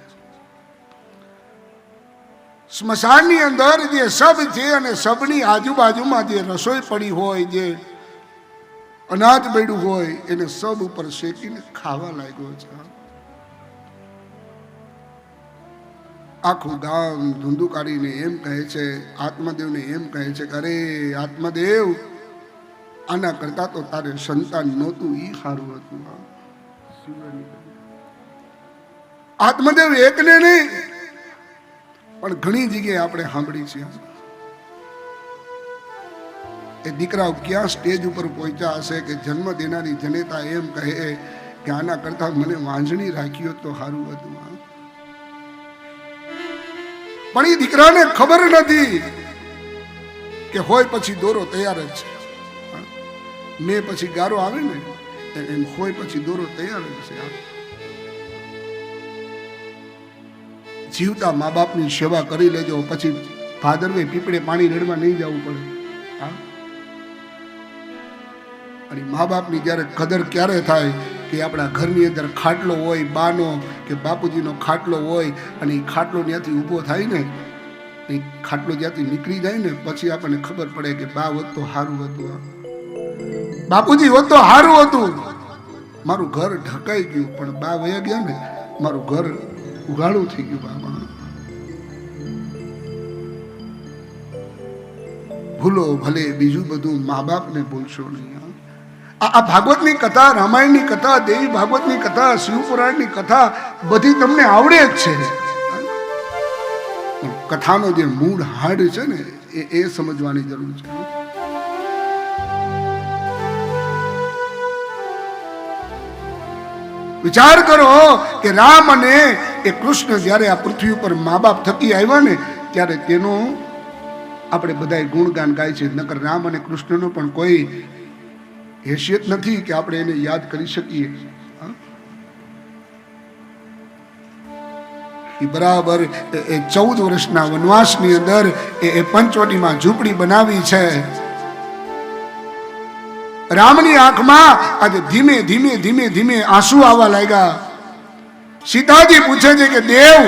સ્મશાનની અંદર જે સબ છે અને સબની આજુબાજુમાં જે રસોઈ પડી હોય, જે અનાજ પડ્યું હોય એને સબ ઉપર શેકીને ખાવા લાગ્યો છે. આખું ગામ ધુંધુકારીને એમ કહે છે, આત્મદેવને એમ કહે છે કે અરે આત્મદેવ આના કરતા તો તારે સંતાન નહોતું ઈ સારું હતું. આત્મદેવ એકને નહીં પણ ઘણી જગ્યાએ આપણે સાંભળી છે. એ દીકરાઓ ક્યાં સ્ટેજ ઉપર પહોંચ્યા હશે કે જન્મ દેનારી જનેતા એમ કહે કે આના કરતા મને વાંજણી રાખી હોત તો સારું હતું. પણ એ દીકરાને ખબર નથી કે હોય પછી દોરો તૈયાર જ છે. મેં પછી ગારો આવે ને એમ હોય પછી દોરો તૈયાર જ છે. જીવતા મા બાપની સેવા કરી લેજો, પછી ભાદરવે પીપળે પાણી રેડવા નહીં જવું પડે. હા અને મા બાપની જ્યારે કદર ક્યારે થાય કે આપણા ઘરની અંદર ખાટલો હોય, બાનો કે બાપુજીનો ખાટલો હોય, અને એ ખાટલો ત્યાંથી ઊભો થાય ને, એ ખાટલો જ્યાંથી નીકળી જાય ને, પછી આપણને ખબર પડે કે બા હોત તો સારું હતું, બાપુજી હોત તો સારું હતું, મારું ઘર ઢકાઈ ગયું, પણ બા વયા ગયા ને, મારું ઘર ઉઘાડું થઈ ગયું. બાબા ભૂલો ભલે, બીજું બધું મા બાપને ભૂલશો નહીં. આ ભાગવતની કથા, રામાયણની કથા, દેવી ભાગવતની કથા, શિવપુરાણની કથા બધી તમને આવડે જ છે. કથાનો જે મૂળ હાડ છે ને એ સમજવાની જરૂર છે. વિચાર કરો કે રામ અને એ કૃષ્ણ જ્યારે આ પૃથ્વી ઉપર મા બાપ થકી આવ્યા ને, ત્યારે તેનો આપણે બધા ગુણગાન ગાય છે. નકર રામ અને કૃષ્ણનો પણ કોઈ હેસિયત નથી કે આપણે એને યાદ કરી શકીએ. એ બરાબર 14 વર્ષના વનવાસની અંદર એ પંચવટીમાં ઝૂંપડી બનાવી છે. રામની આંખમાં આજે ધીમે ધીમે ધીમે ધીમે આંસુ આવવા લાગ્યા. સીતાજી પૂછે છે કે દેવ,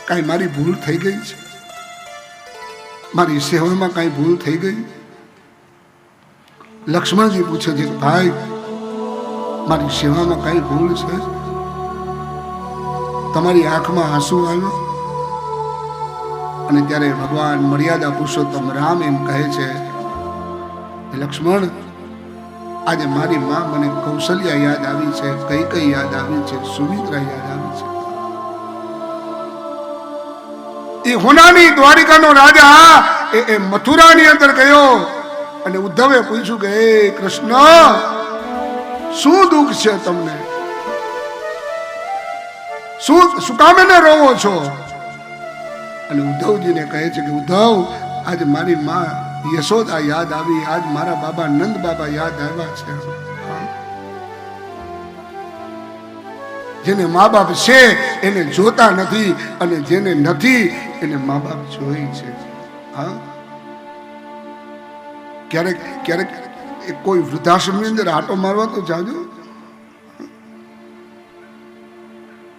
કઈ મારી ભૂલ થઈ ગઈ છે? મારી સેવામાં કઈ ભૂલ થઈ ગઈ? લક્ષ્મણજી પૂછે છે કે ભાઈ, મારી સેવામાં કઈ ભૂલ છે? તમારી આંખમાં આંસુ આવ્યો? અને ત્યારે ભગવાન મર્યાદા પુરુષોત્તમ રામ એમ કહે છે, લક્ષ્મણ, આજે મારી માં મને કૌશલ્યા યાદ આવી છે, કઈ કઈ યાદ આવી છે, સુમિત્રા યાદ આવી છે. એ હોનાની દ્વારિકાનો રાજા એ મથુરાની અંદર ગયો અને ઉદ્ધવે પૂછ્યું કે હે કૃષ્ણ, શું દુઃખ છે તમને? શું કામ એને રોવો છો? અને ઉદ્ધવજીને કહે છે કે ઉદ્ધવ, આજે મારી માં યશોદા યાદ આવી, આજ મારા બાબા નંદ બાબા યાદ આવ્યા છે. જેને મા બાપ છે એને જોતા નથી, અને જેને નથી એને મા બાપ જોઈ છે. હા, ક્યારેક ક્યારેક કોઈ વૃદ્ધાશ્રમની અંદર આટો મારવા તો જાજો.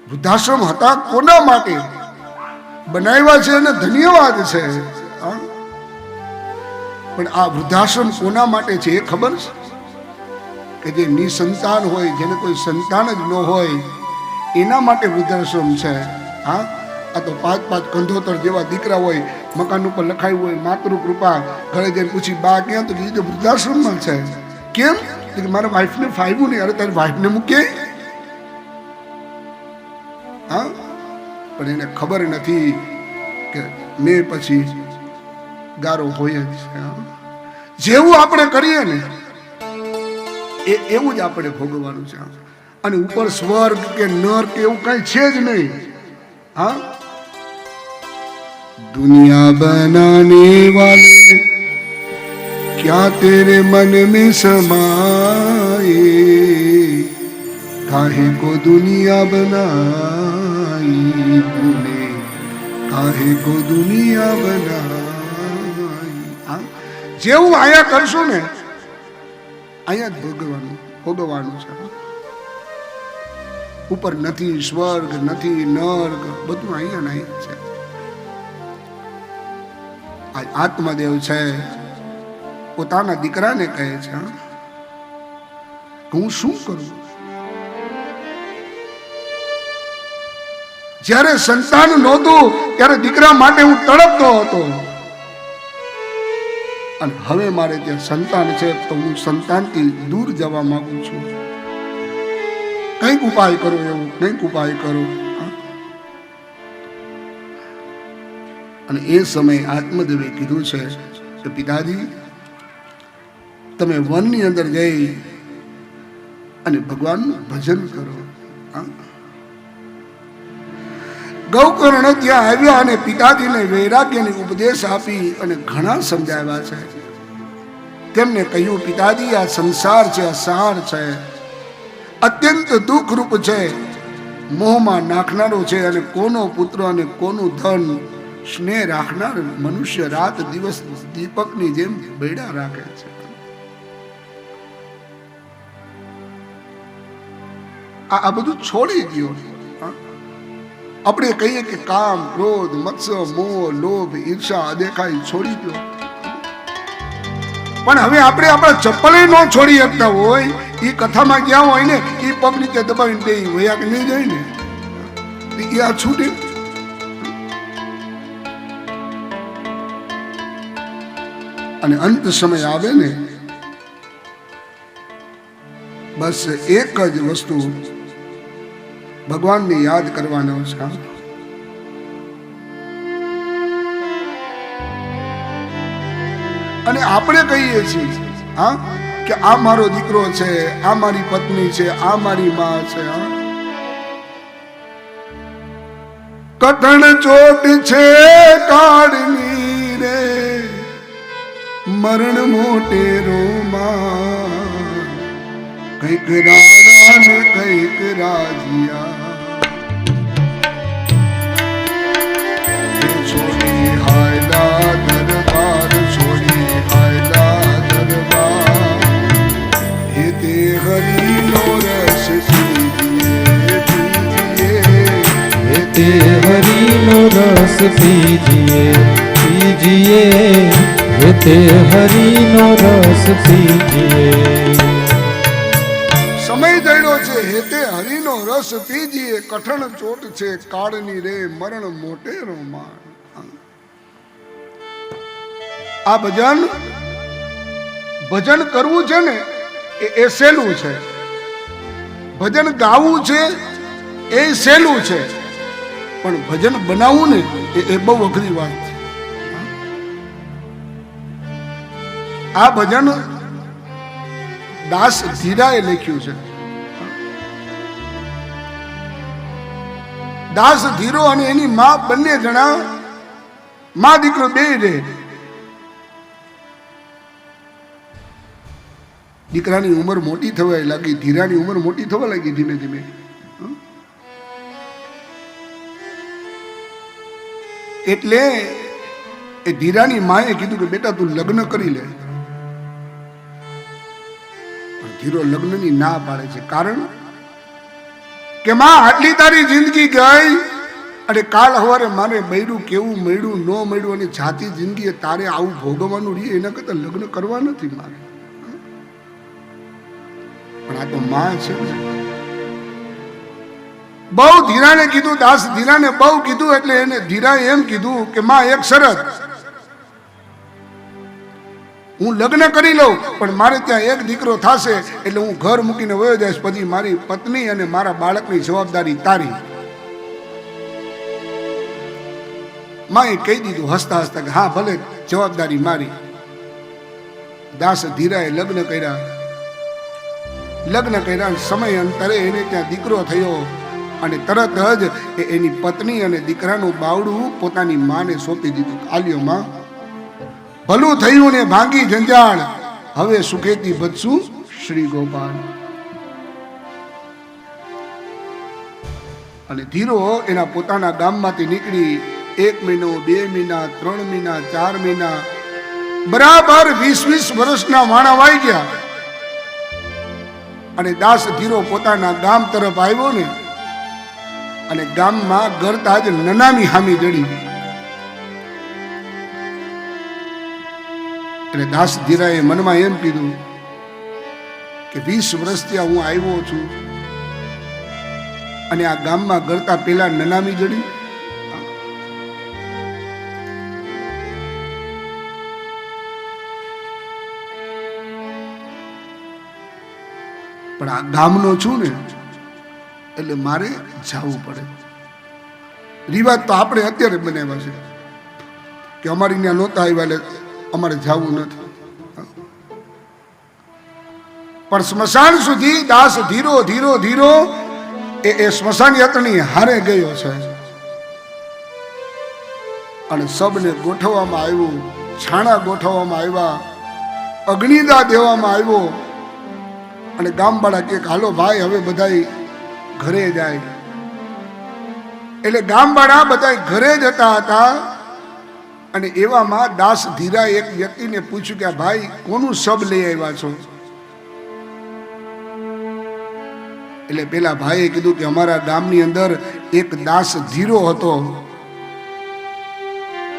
વૃદ્ધાશ્રમ હતા કોના માટે બનાવ્યા છે અને ધન્યવાદ છે. પણ આ વૃદ્ધાશ્રમ કોના માટે છે એ ખબર છે? કે જે નિસંતાન હોય, જેને કોઈ સંતાન જ ન હોય, એના માટે વૃદ્ધાશ્રમ છે. હા, આ તો 5-5 કંધોતર જેવા દીકરા હોય, મકાન ઉપર લખાયું હોય માતૃ કૃપા, ઘરે જઈને પૂછી બા ક્યાં? તો કીધું વૃદ્ધાશ્રમમાં છે. કેમ? કે મારા વાઈફને ફાવ્યું નહીં. અરે તારી વાઈફને મૂકે? હા, પણ એને ખબર નથી કે મેં પછી ગારો હોય જ છે. જેવું આપણે કરીએ ને એવું જ આપણે ભોગવવાનું છે. અને ઉપર સ્વર્ગ કે નર્ક એવું કઈ છે જ નહીં. હા, दुनिया बनाने वाले क्या तेरे मन में समाए, काहे को दुनिया बनाई तूने, काहे को दुनिया बनाई. જેવું આયા કરશું ને આયા જ ભોગવવાનું છે. ઉપર નથી સ્વર્ગ, નથી નર્ક, બધું અહીંયા નહીં છે. આત્મદેવ છે પોતાના દીકરાને કહે છે હું શું કરું? જ્યારે સંતાન નહોતું ત્યારે દીકરા માટે હું તડપતો હતો, અને હવે મારે ત્યાં સંતાન છે તો હું સંતાનથી દૂર જવા માંગુ છું. કંઈક ઉપાય કરો, એવું કંઈક ઉપાય કરો. અને એ સમયે આત્મદેવે કીધું છે કે પિતાજી, તમે વનની અંદર જઈ અને ભગવાનનું ભજન કરો. ગૌકર્ણ ત્યાં આવ્યા અને પિતાજીને વૈરાગ્યની ઉપદેશ આપી અને ઘણા સમજાવ્યા છે. તેમને કહ્યું, પિતાજી, આ સંસાર છે, અસાર છે, અત્યંત દુઃખરૂપ છે, મોહમાં નાખનારો છે, અને કોનો પુત્ર અને કોનું ધન સ્નેહ રાખનાર મનુષ્ય રાત દિવસ દીપકની જેમ બેડા રાખે છે. આ બધું છોડી દો. આપણે કહીએ કે કામ, ક્રોધ, મત્સર, મોહ, લોભ, ઈર્ષા, અદેખાઈ છોડી દો. પણ હવે આપણે આપણા ચપ્પલે ન છોડી શકતા હોય, એ કથામાં ગયા હોય ને, એ પગ નીચે દબાવીને બે વયા કે નહીં જાય ને, એ આ છૂટે. અને અંત સમય આવે ને, બસ એક જ વસ્તુ ભગવાનને યાદ કરવાનો છે. અને આપણે કહીએ છીએ હા કે આ મારો દીકરો છે, આ મારી પત્ની છે, આ મારી માં છે. કઠણ ચોટ છે કાળની રે, મરણ મોટેરો માં, કઈક રાણા ને કઈક રાજીયા. છોડી હાયલા દરબાર, છોડી હાયલા દરબાર, હે તે હરિનો રસ પીજીએ, હે તે હરિનો રસ પીજીએ, પીજીએ, હે તે હરિનો રસ પીજીએ. સમય દયડો છે, હે તે હરિનો રસ પીજીએ, કઠણ ચોટ છે કાળની રે, મરણ મોટેરો માન. આ ભજન કરવું છે ને એ સહેલું છે, ભજન ગાવું છે એ સહેલું છે, પણ ભજન બનાવવું ને એ બહુ અઘરી વાત છે. આ ભજન દાસ ધીરાએ લખ્યું છે. દાસ ધીરો અને એની માં બંને જણા માં દીકરો બે રહે. દીકરાની ઉંમર મોટી થવા લાગી, ધીરાની ઉંમર મોટી થવા લાગી ધીમે ધીમે. એટલે એ ધીરાની માએ કીધું કે બેટા તું લગ્ન કરી લે. ધીરો લગ્નની ના પાડે છે, કારણ કે માં આટલી તારી જિંદગી ગઈ અને કાલ સવારે મારે મળ્યું કેવું મળ્યું ન મળ્યું, અને જાતી જિંદગી તારે આવું ભોગવવાનું રહે, એના કરતા લગ્ન કરવા નથી મારે. પણ આ તો માં છે. બહુ ધીરાને કીધું, દાસ ધીરાને બહુ કીધું, એટલે એને ધીરાએ એમ કીધું કે માં એક શરત, હું લગ્ન કરી લઉં પણ મારે ત્યાં એક દીકરો થશે એટલે હું ઘર મૂકીને વયો જઈશ, પછી મારી પત્ની અને મારા બાળકની જવાબદારી તારી. માએ કહી દીધું હસતા હસતા કે હા ભલે, જવાબદારી મારી. દાસ ધીરાએ લગ્ન કર્યા. સમય અંતરે એને ત્યાં દીકરો થયો, અને તરત જ એની પત્ની અને દીકરાનું બાવડું પોતાની માને સોંપી દીધું. આલ્યો માં, ભલું થયું ને ભાંગી જંજાળ, હવે સુખેથી બચશું શ્રી ગોપાલ. અને ધીરો એના પોતાના ગામમાંથી નીકળી 1 મહિનો, 2 મહિના, 3 મહિના, 4 મહિના, બરાબર 20 વર્ષના વાણા વાઈ ગયા. અને દાસ ધીરો પોતાના ગામ તરફ આવ્યો ને, અને ગામમાં ગરતા જ નનામી હામી જડી. એટલે દાસ ધીરાએ મનમાં એમ કીધું કે 20 વર્ષથી હું આવ્યો છું, અને આ ગામમાં ગરતા પેલા નનામી જડી. પણ આ ગામનો છું ને એટલે મારે જવું પડે. રિવાજ તો આપણે અત્યારે બનાવ્યા છે કે અમારી ત્યાં નહોતા આવ્યા એટલે અમારે જવું નથી. પણ સ્મશાન સુધી દાસ ધીરો ધીરો ધીરો એ સ્મશાન યાત્રાની હારે ગયો છે. અને સબને ગોઠવવામાં આવ્યું, છાણા ગોઠવવામાં આવ્યા, અગ્નિદા દેવામાં આવ્યો. અને ગામવાળા કે હાલો ભાઈ હવે બધાય ઘરે જાય. એટલે ગામવાળા બધા ઘરે જતા હતા. અને એવામાં દાસ ધીરા એક વ્યક્તિને પૂછ્યું કે ભાઈ કોનું શબ લઈ આવ્યા છો? એટલે પેલા ભાઈએ કીધું કે અમારા ગામની અંદર એક દાસ ધીરો હતો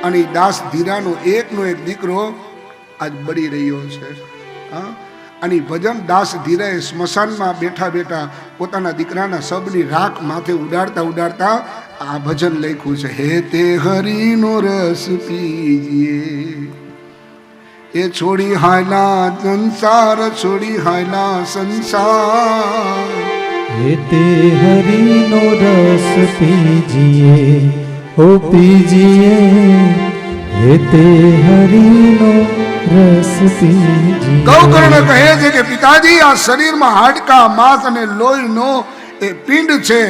અને દાસ ધીરાનો એકનો એક દીકરો આજ બળી રહ્યો છે. હા, અને ભજન દાસ ધીરાએ સ્મશાનમાં બેઠા બેઠા પોતાના દીકરાના શબની રાખ માથે ઉડાડતા ઉડાડતા આ ભજન લખ્યું છે. હે તે હરિનો રસ પીજીએ, એ છોડી હાયલા સંસાર, છોડી હાયલા સંસાર. હે તે હરિનો રસ પીજીએ, ઓ પીજીએ, હે તે હરિનો રસ પીજીએ. ગૌકર્ણ કહે છે કે પિતાજી, આ શરીરમાં હાડકા માંસ અને લોહીનો એ પિંડ છે,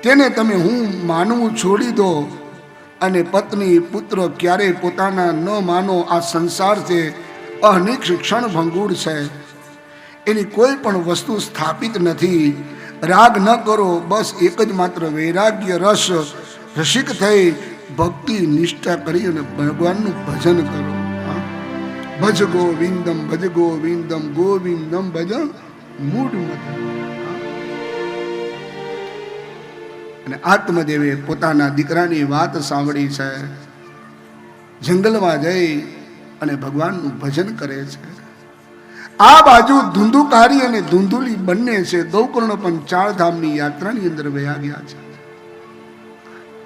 તેને તમે હું માનવું છોડી દો અને પત્ની પુત્ર ક્યારેય પોતાના ન માનો. આ સંસાર છે અનિક્ષ ક્ષણ ભંગુર છે, એની કોઈ પણ વસ્તુ સ્થાપિત નથી. રાગ ન કરો, બસ એક જ માત્ર વૈરાગ્ય રસ રસિક થઈ ભક્તિ નિષ્ઠા કરી અને ભગવાનનું ભજન કરો. ભજ ગોવિંદમ, ભજ ગોવિંદમ, ગોવિંદમ ભજ મૂઢ મત. અને આત્મદેવે પોતાના દીકરાની વાત સાંભળી છે, જંગલમાં જઈ અને ભગવાનનું ભજન કરે છે. આ બાજુ ધુંધુકારી અને ધુંધુલી બંને છે ગૌકર્ણ પણ ચારધામની યાત્રાની અંદર વયા ગયા છે.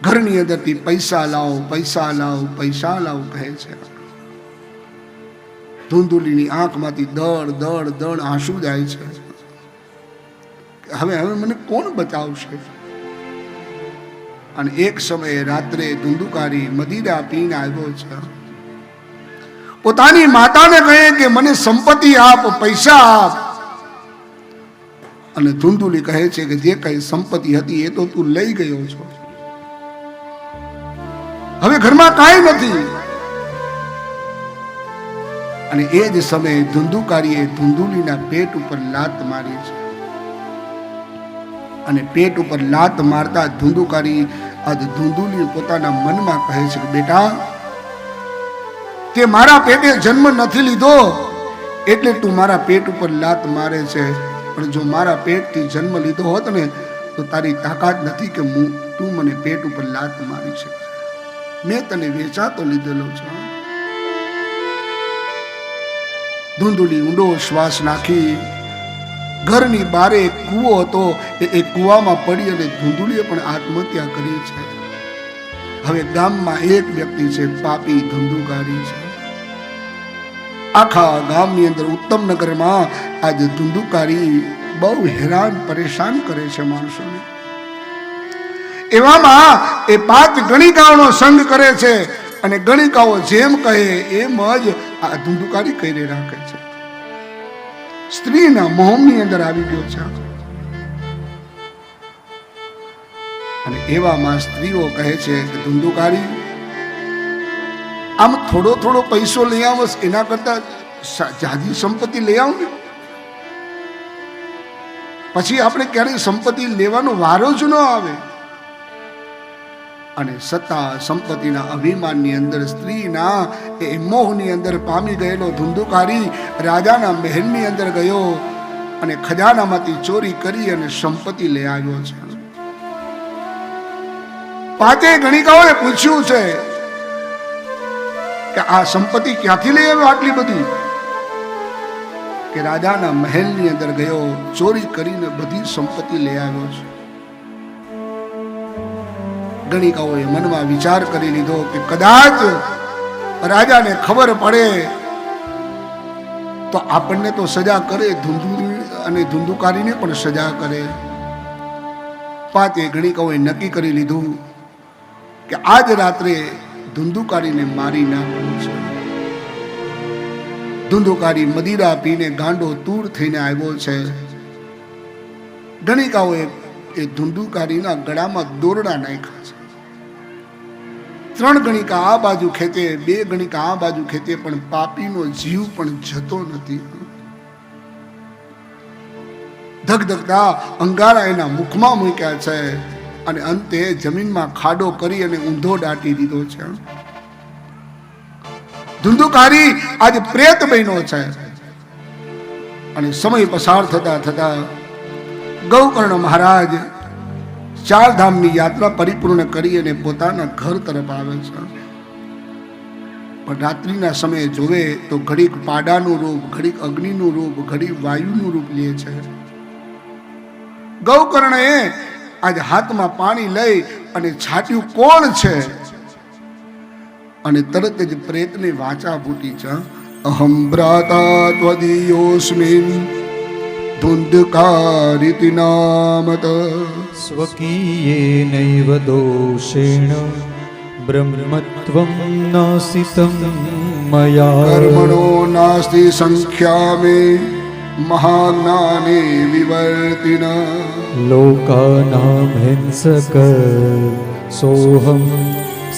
ઘરની અંદરથી પૈસા લાવો, પૈસા લાવો, પૈસા લાવો કહે છે. ધુંધુલીની આંખમાંથી દળ દળ દળ આંસુ જાય છે. હવે હવે મને કોણ બચાવશે? અને એક સમયે રાત્રે ધુંધુકારી મદિરા પીને આવ્યો છે. પોતાની માતાને કહે કે મને સંપત્તિ આપ, પૈસા આપ. અને ધુંધુલી કહે છે કે જે કઈ સંપત્તિ હતી એ તો તું લઈ ગયો છો, હવે ઘરમાં કાંઈ નથી. અને એ જ સમયે ધુંધુકારીએ ધુંધુલીના પેટ ઉપર લાત મારી છે. અને પેટ ઉપર લાત મારતા ધુંધુકારી આજ ધુંધુલી પોતાના મનમાં કહે છે કે બેટા, તે મારા પેટે જન્મ નથી લીધો એટલે તું મારા પેટ ઉપર લાત મારે છે, પણ જો મારા પેટથી જન્મ લીધો હોત ને તો તારી તાકાત નથી કે તું મને પેટ ઉપર લાત મારી છે. મેં તને વેચાતો લીધેલો છે. ધુંધુલી ઊંડો શ્વાસ નાખી ઘરની બારે એક કૂવો હતો, એ કૂવામાં પડી અને ધુંધુલીએ પણ આત્મહત્યા કરી છે. હવે ગામમાં એક વ્યક્તિ છે, પાપી ધુંધુકારી છે. આખા ગામની અંદર ઉત્તમ નગરમાં આજે ધુંધુકારી બહુ હેરાન પરેશાન કરે છે માણસોને. એવામાં એ 5 ગણિકાઓનો સંગ કરે છે અને ગણિકાઓ જેમ કહે એમ જ આ ધુંધુકારી કરી રાખે છે. સ્ત્રીના મોહની અંદર આવી ગયો છે. અને એવામાં સ્ત્રીઓ કહે છે કે ધુંધુકારી, આમ થોડો થોડો પૈસો લઈ આવસ એના કરતા જાજી સંપત્તિ લઈ આવ ને, પછી આપણે ક્યારેય સંપત્તિ લેવાનો વારો જ ન આવે. અને સત્તા સંપત્તિના અભિમાનની અંદર સ્ત્રીના એ મોહની અંદર પામી ગયેલો ધુંધુકારી રાજાના મહેલની અંદર ગયો અને ખજાનામાંથી ચોરી કરી અને સંપત્તિ લઈ આવ્યો છે. 5 ગણિકાઓએ પૂછ્યું છે કે આ સંપત્તિ ક્યાંથી લઈ આવ્યો આટલી બધી? કે રાજાના મહેલની અંદર ગયો, ચોરી કરીને બધી સંપત્તિ લઈ આવ્યો છે. ગણિકાઓએ મનમાં વિચાર કરી લીધો કે કદાચ રાજાને ખબર પડે તો આપણને તો સજા કરે, ધુંધુલી અને ધુંધુકારીને પણ સજા કરે. 5 ગણિકાઓએ નક્કી કરી લીધું કે આજ રાત્રે ધુંધુકારીને મારી નાખવું છે. ધુંધુકારી મદિરા પીને ગાંડો તૂર થઈને આવ્યો છે. ગણિકાઓએ એ ધુંધુકારીના ગળામાં દોરડા નાખ્યા છે. 3 ગણિકા આ બાજુ ખેંચે, 2 ગણિકા આ બાજુ ખેંચે, પણ પાપીનો જીવ પણ જતો નથી. ધગધગતા અંગારા એના મુખમાં મૂક્યા છે અને અંતે જમીનમાં ખાડો કરી અને ઊંધો દાટી દીધો છે. ધુંધુકારી આજે પ્રેત બન્યો છે. અને સમય પસાર થતા થતા ગૌકર્ણ મહારાજ ચાર ધામની યાત્રા પરિપૂર્ણ કરી અને પોતાના ઘર તરફ આવે છે. પણ રાત્રિના સમયે જોવે તો ઘડીક પાડાનું રૂપ, ઘડીક અગ્નિનું રૂપ, ઘડીક વાયુનું રૂપ લે છે. ગૌકર્ણએ આજ હાથમાં પાણી લઈ અને છાટ્યું કોણ છે, અને તરત જ પ્રેતને વાચા ફૂટી છે. અહમ ભ્રાતા ત્વદીયોસ્મિન ધુંધકારિતિ નામત સ્વકીયેનૈવ દોષેણ બ્રહ્મત્વં નાસિતં મયા કર્મણો નાસ્તિ સંખ્યા મે મહાજ્ઞાને વિવર્તિન લોકાનાં હિંસક સોહમ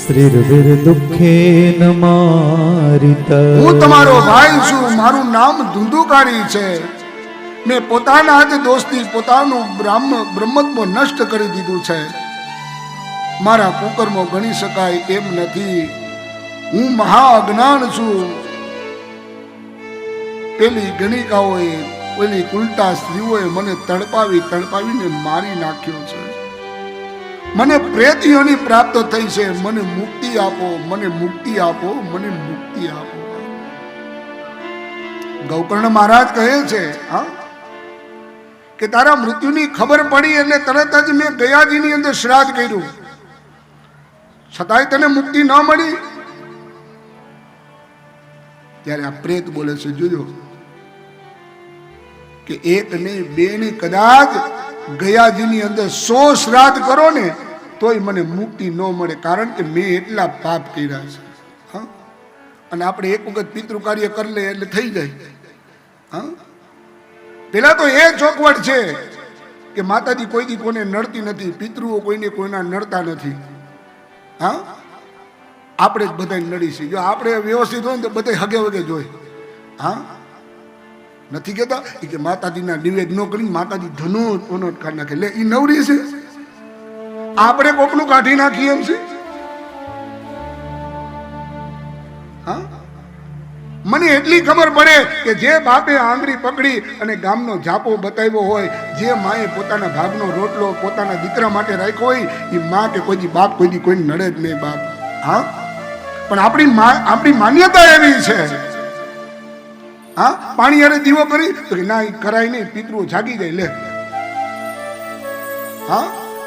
સ્ત્રીર્વિર્દુઃખેન મારિત. હું તમારો ભાઈ છું, મારું નામ ધુંધુકારી છે. મેં પોતાના જ દોષથી પોતાનું બ્રહ્મત્વ નષ્ટ કરી દીધું છે. મારા કુકર્મો ગણી શકાય એમ નથી. હું મહા અજ્ઞાન છું. પેલી ગણિકાઓએ, પેલી ઉલટા સ્ત્રીઓએ મને તડપાવીને મારી નાખ્યો છે. મને પ્રેત યોની પ્રાપ્ત થઈ છે. મને મુક્તિ આપો, મને મુક્તિ આપો, મને મુક્તિ આપો. ગૌકર્ણ મહારાજ કહે છે કે તારા મૃત્યુની ખબર પડી એટલે તરત જ મેં ગયાજીની અંદર શ્રાદ્ધ કર્યું, છતાંય તને મુક્તિ ન મળી. ત્યારે આ પ્રેત બોલે છે, જોજો કે એક નહીં, બે નહીં, કદાચ ગયાજીની અંદર 100 શ્રાદ્ધ કરો ને તોય મને મુક્તિ ન મળે, કારણ કે મેં એટલા પાપ કર્યા છે. અને આપણે એક વખત પિતૃ કાર્ય કરી લે એટલે થઈ જાય. પેલા તો એ ચોખવટ છે કે માતાજી કોઈ દી કોઈને નડતી નથી, પિતૃઓ કોઈને કોઈના નડતા નથી. આપણે જ બધા નડી છે. જો આપણે વ્યવસ્થિત હોય ને તો બધા હગે વગે જોઈ. નથી કેતા કે માતાજીના નિવેદ ન કરી માતાજી ધનો કાઢી નાખે, લે એ નવરી છે. આપણે કોકનું કાઢી નાખીએ એમ છે. મને એટલી ખબર પડે કે જે બાપે આંગળી પકડી અને ગામનો જાપો બતાવ્યો હોય, જે માએ પોતાના ભાગનો રોટલો પોતાના દીકરા માટે રાખ્યો હોય, એ માં કે કોઈ બાપ કોઈ દી કોઈ નડે જ નહીં બાપ. પણ આપણી માન્યતા એવી છે. પાણી અરે દીવો કરી તો કે ના, કરાય નહીં, પિતૃઓ જાગી જાય. લે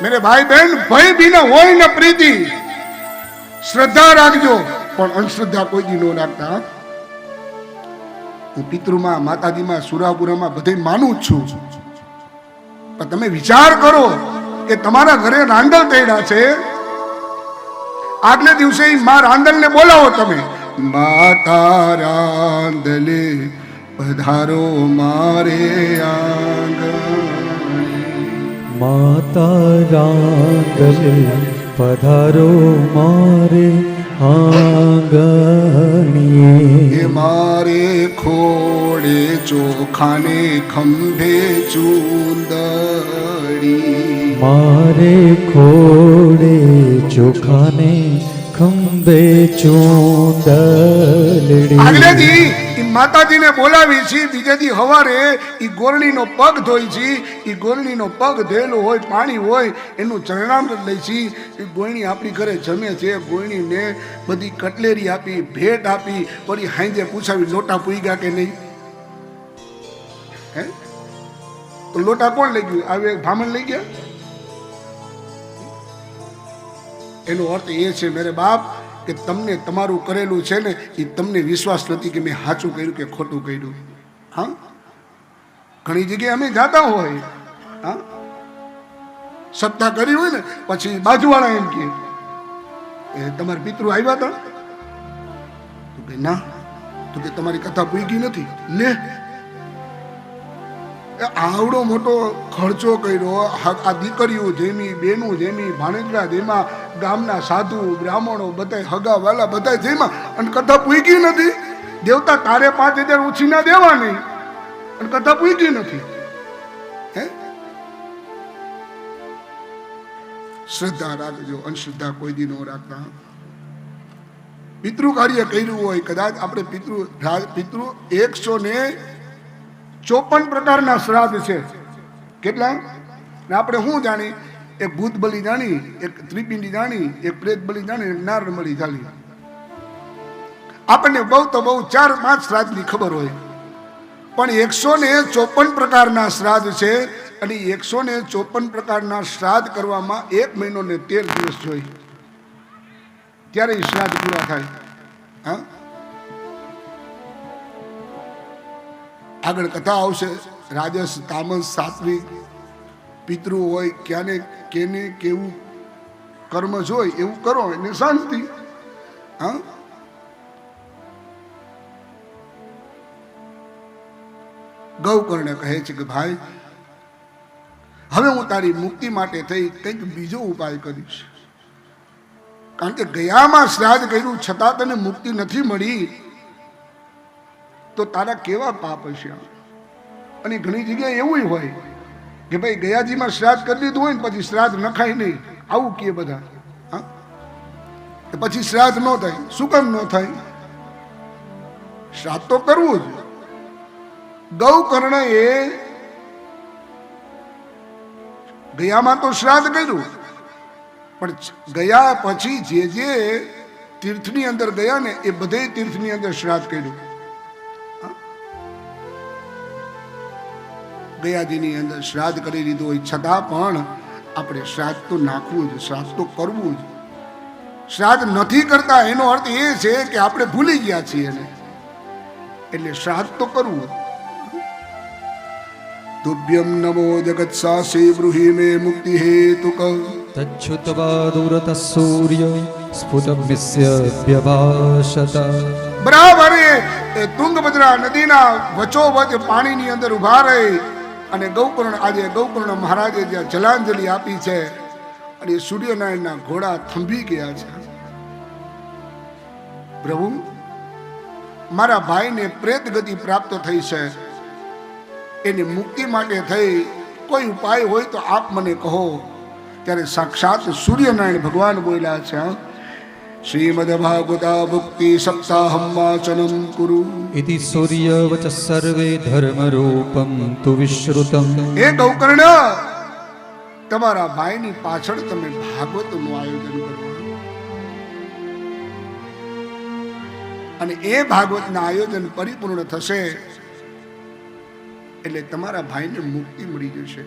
મેરે ભાઈ બહેન, ભય બીના હોય ને પ્રીતિ, શ્રદ્ધા રાખજો, પણ અંધશ્રદ્ધા કોઈ દી ન રાખતા. હું પિતૃમાં, માતાજીમાં, સુરાપુરામાં બધે માનું જ છું. પણ તમે વિચાર કરો કે તમારા ઘરે રાંદલ તૈયાર છે, આગલે દિવસે માં રાંદલને બોલાવો તમે, માતા રાંદલે પધારો મારે આંગણે, માતા રાંદલે પધારો મારે આંગણીએ. મારે ખોડે ચોખાને ખંભે ચૂંદડી, મારે ખોડે ચોખાને ખંભે ચૂંદડી. આગલે દી માતાજીને બોલાવી છે, બીજે દી હવારે ઈ ગોરણીનો પગ ધોઈ છે. ઈ ગોરણીનો પગ ધોયેલો હોય, પાણી હોય, એનું ચરણામૃત લઈ છે. એ ગોયણી આપણી ઘરે જમે છે. ગોયણીને બધી કટલેરી આપી, ભેટ આપી, વળી હાંજે પૂછાવી લોટા પૂઈ ગયા કે નહીં. તો લોટા કોણ લઈ ગયું? આવે બ્રાહ્મણ લઈ ગયા. એનો અર્થ એ છે મેરે બાપ કે તમને તમારું કરેલું છે ને એ તમને વિશ્વાસ નથી કે મેં સાચું કર્યું કે ખોટું કર્યું. ઘણી જગ્યાએ અમે જાતા હોય, સત્તા કરી હોય ને, પછી બાજુવાળા એમ કે તમારા પિતૃ આવ્યા હતા, તો કે ના, તો કે તમારી કથા પૂગી નથી. લે, આવડો મોટો ખર્ચો કર્યો, આ દીકરીઓ જેમી, બેનું જેમી, ભાણેજડા જેમાં, ગામના સાધુ બ્રાહ્મણો બધા હગા વાલા બધા જેમાં, અને કથા પૂગી નથી. દેવતા તારે 5000 ઉછીના દેવા નહીં, અને કથા પૂગી નથી. શ્રદ્ધા રાખજો, અંધશ્રદ્ધા કોઈ દી ન રાખતા. પિતૃ કાર્ય કર્યું હોય, કદાચ આપણે પિતૃ 154 પ્રકારના શ્રાદ્ધ છે. કેટલા? ને આપણે શું જાણી, એક ભૂત બલી જાણી, એક ત્રિપિંડી જાણી, એક પ્રેત બલી જાણી, એક નાર બલી જાણી. આપણને બહુ તો બહુ 4-5 શ્રાદ્ધની ખબર હોય, પણ 154 પ્રકારના શ્રાદ્ધ છે. અને 154 પ્રકારના શ્રાદ્ધ કરવામાં 1 મહિનો ને 13 દિવસ જોઈએ, ત્યારે એ શ્રાદ્ધ પૂરા થાય. હા, આગળ કથા આવશે. રાજસ, તામસ, સાત્વિક, પિતૃ હોય, ક્યાંને કેને કેવું કર્મ જોઈ એવું કરો એને શાંતિ. હા, ગૌકર્ણ કહે છે કે ભાઈ, હવે હું તારી મુક્તિ માટે થઈ કંઈક બીજો ઉપાય કરીશ. કારણ કે ગયામાં શ્રાદ્ધ કર્યું છતાં તને મુક્તિ નથી મળી, તો તારા કેવા પાપ હશે. અને ઘણી જગ્યાએ એવું હોય કે ભાઈ ગયાજીમાં શ્રાદ્ધ કરી દીધું હોય ને પછી શ્રાદ્ધ નખાય નહીં, આવું કે બધા. હા, પછી શ્રાદ્ધ ન થાય. શું કામ ન થાય? શ્રાદ્ધ તો કરવું જ. ગૌકર્ણ એ ગયામાં તો શ્રાદ્ધ કર્યું, પણ ગયા પછી જે જે તીર્થની અંદર ગયા ને એ બધે તીર્થની અંદર શ્રાદ્ધ કર્યું. ગયાજીની અંદર શ્રાદ્ધ કરી લીધું હોય છતાં પણ આપણે શ્રાદ્ધ તો નાખવું જ, શ્રાદ્ધ તો કરવું જ. શ્રાદ્ધ નથી કરતા એનો અર્થ એ છે કે આપણે ભૂલી ગયા છીએ એને, એટલે શ્રાદ્ધ તો કરવું જ. તુભ્યમ નમો જગત સાસે બ્રુહિ મે મુક્તિ હેતુક તચ્છુતવા દૂરત સૂર્ય સ્ફુટમિસ્યભ્યભાષત. બરાબર એ તુંગભદ્રા નદીના વચોવચ પાણીની અંદર ઉભા રહી અને ગૌકર્ણ, આજે ગૌકર્ણ મહારાજે જ્યાં જલાંજલિ આપી છે, અને સૂર્યનારાયણના ઘોડા થંભી ગયા છે. પ્રભુ, મારા ભાઈને પ્રેત ગતિ પ્રાપ્ત થઈ છે, એની મુક્તિ માટે થઈ કોઈ ઉપાય હોય તો આપ મને કહો. ત્યારે સાક્ષાત સૂર્યનારાયણ ભગવાન બોલ્યા છે, શ્રીમદ ભાગવતા ભુક્તિ સપ્તાહમ વાચનમ કુરુ. ઇતિ સૂર્યવચ સર્વે ધર્મરૂપમ તુ વિશ્રુતમ. એ ગૌકર્ણ, તમારા ભાઈની પાછળ તમે ભાગવતનું આયોજન કરો, અને એ ભાગવતના આયોજન પરિપૂર્ણ થશે એટલે તમારા ભાઈને મુક્તિ મળી જશે.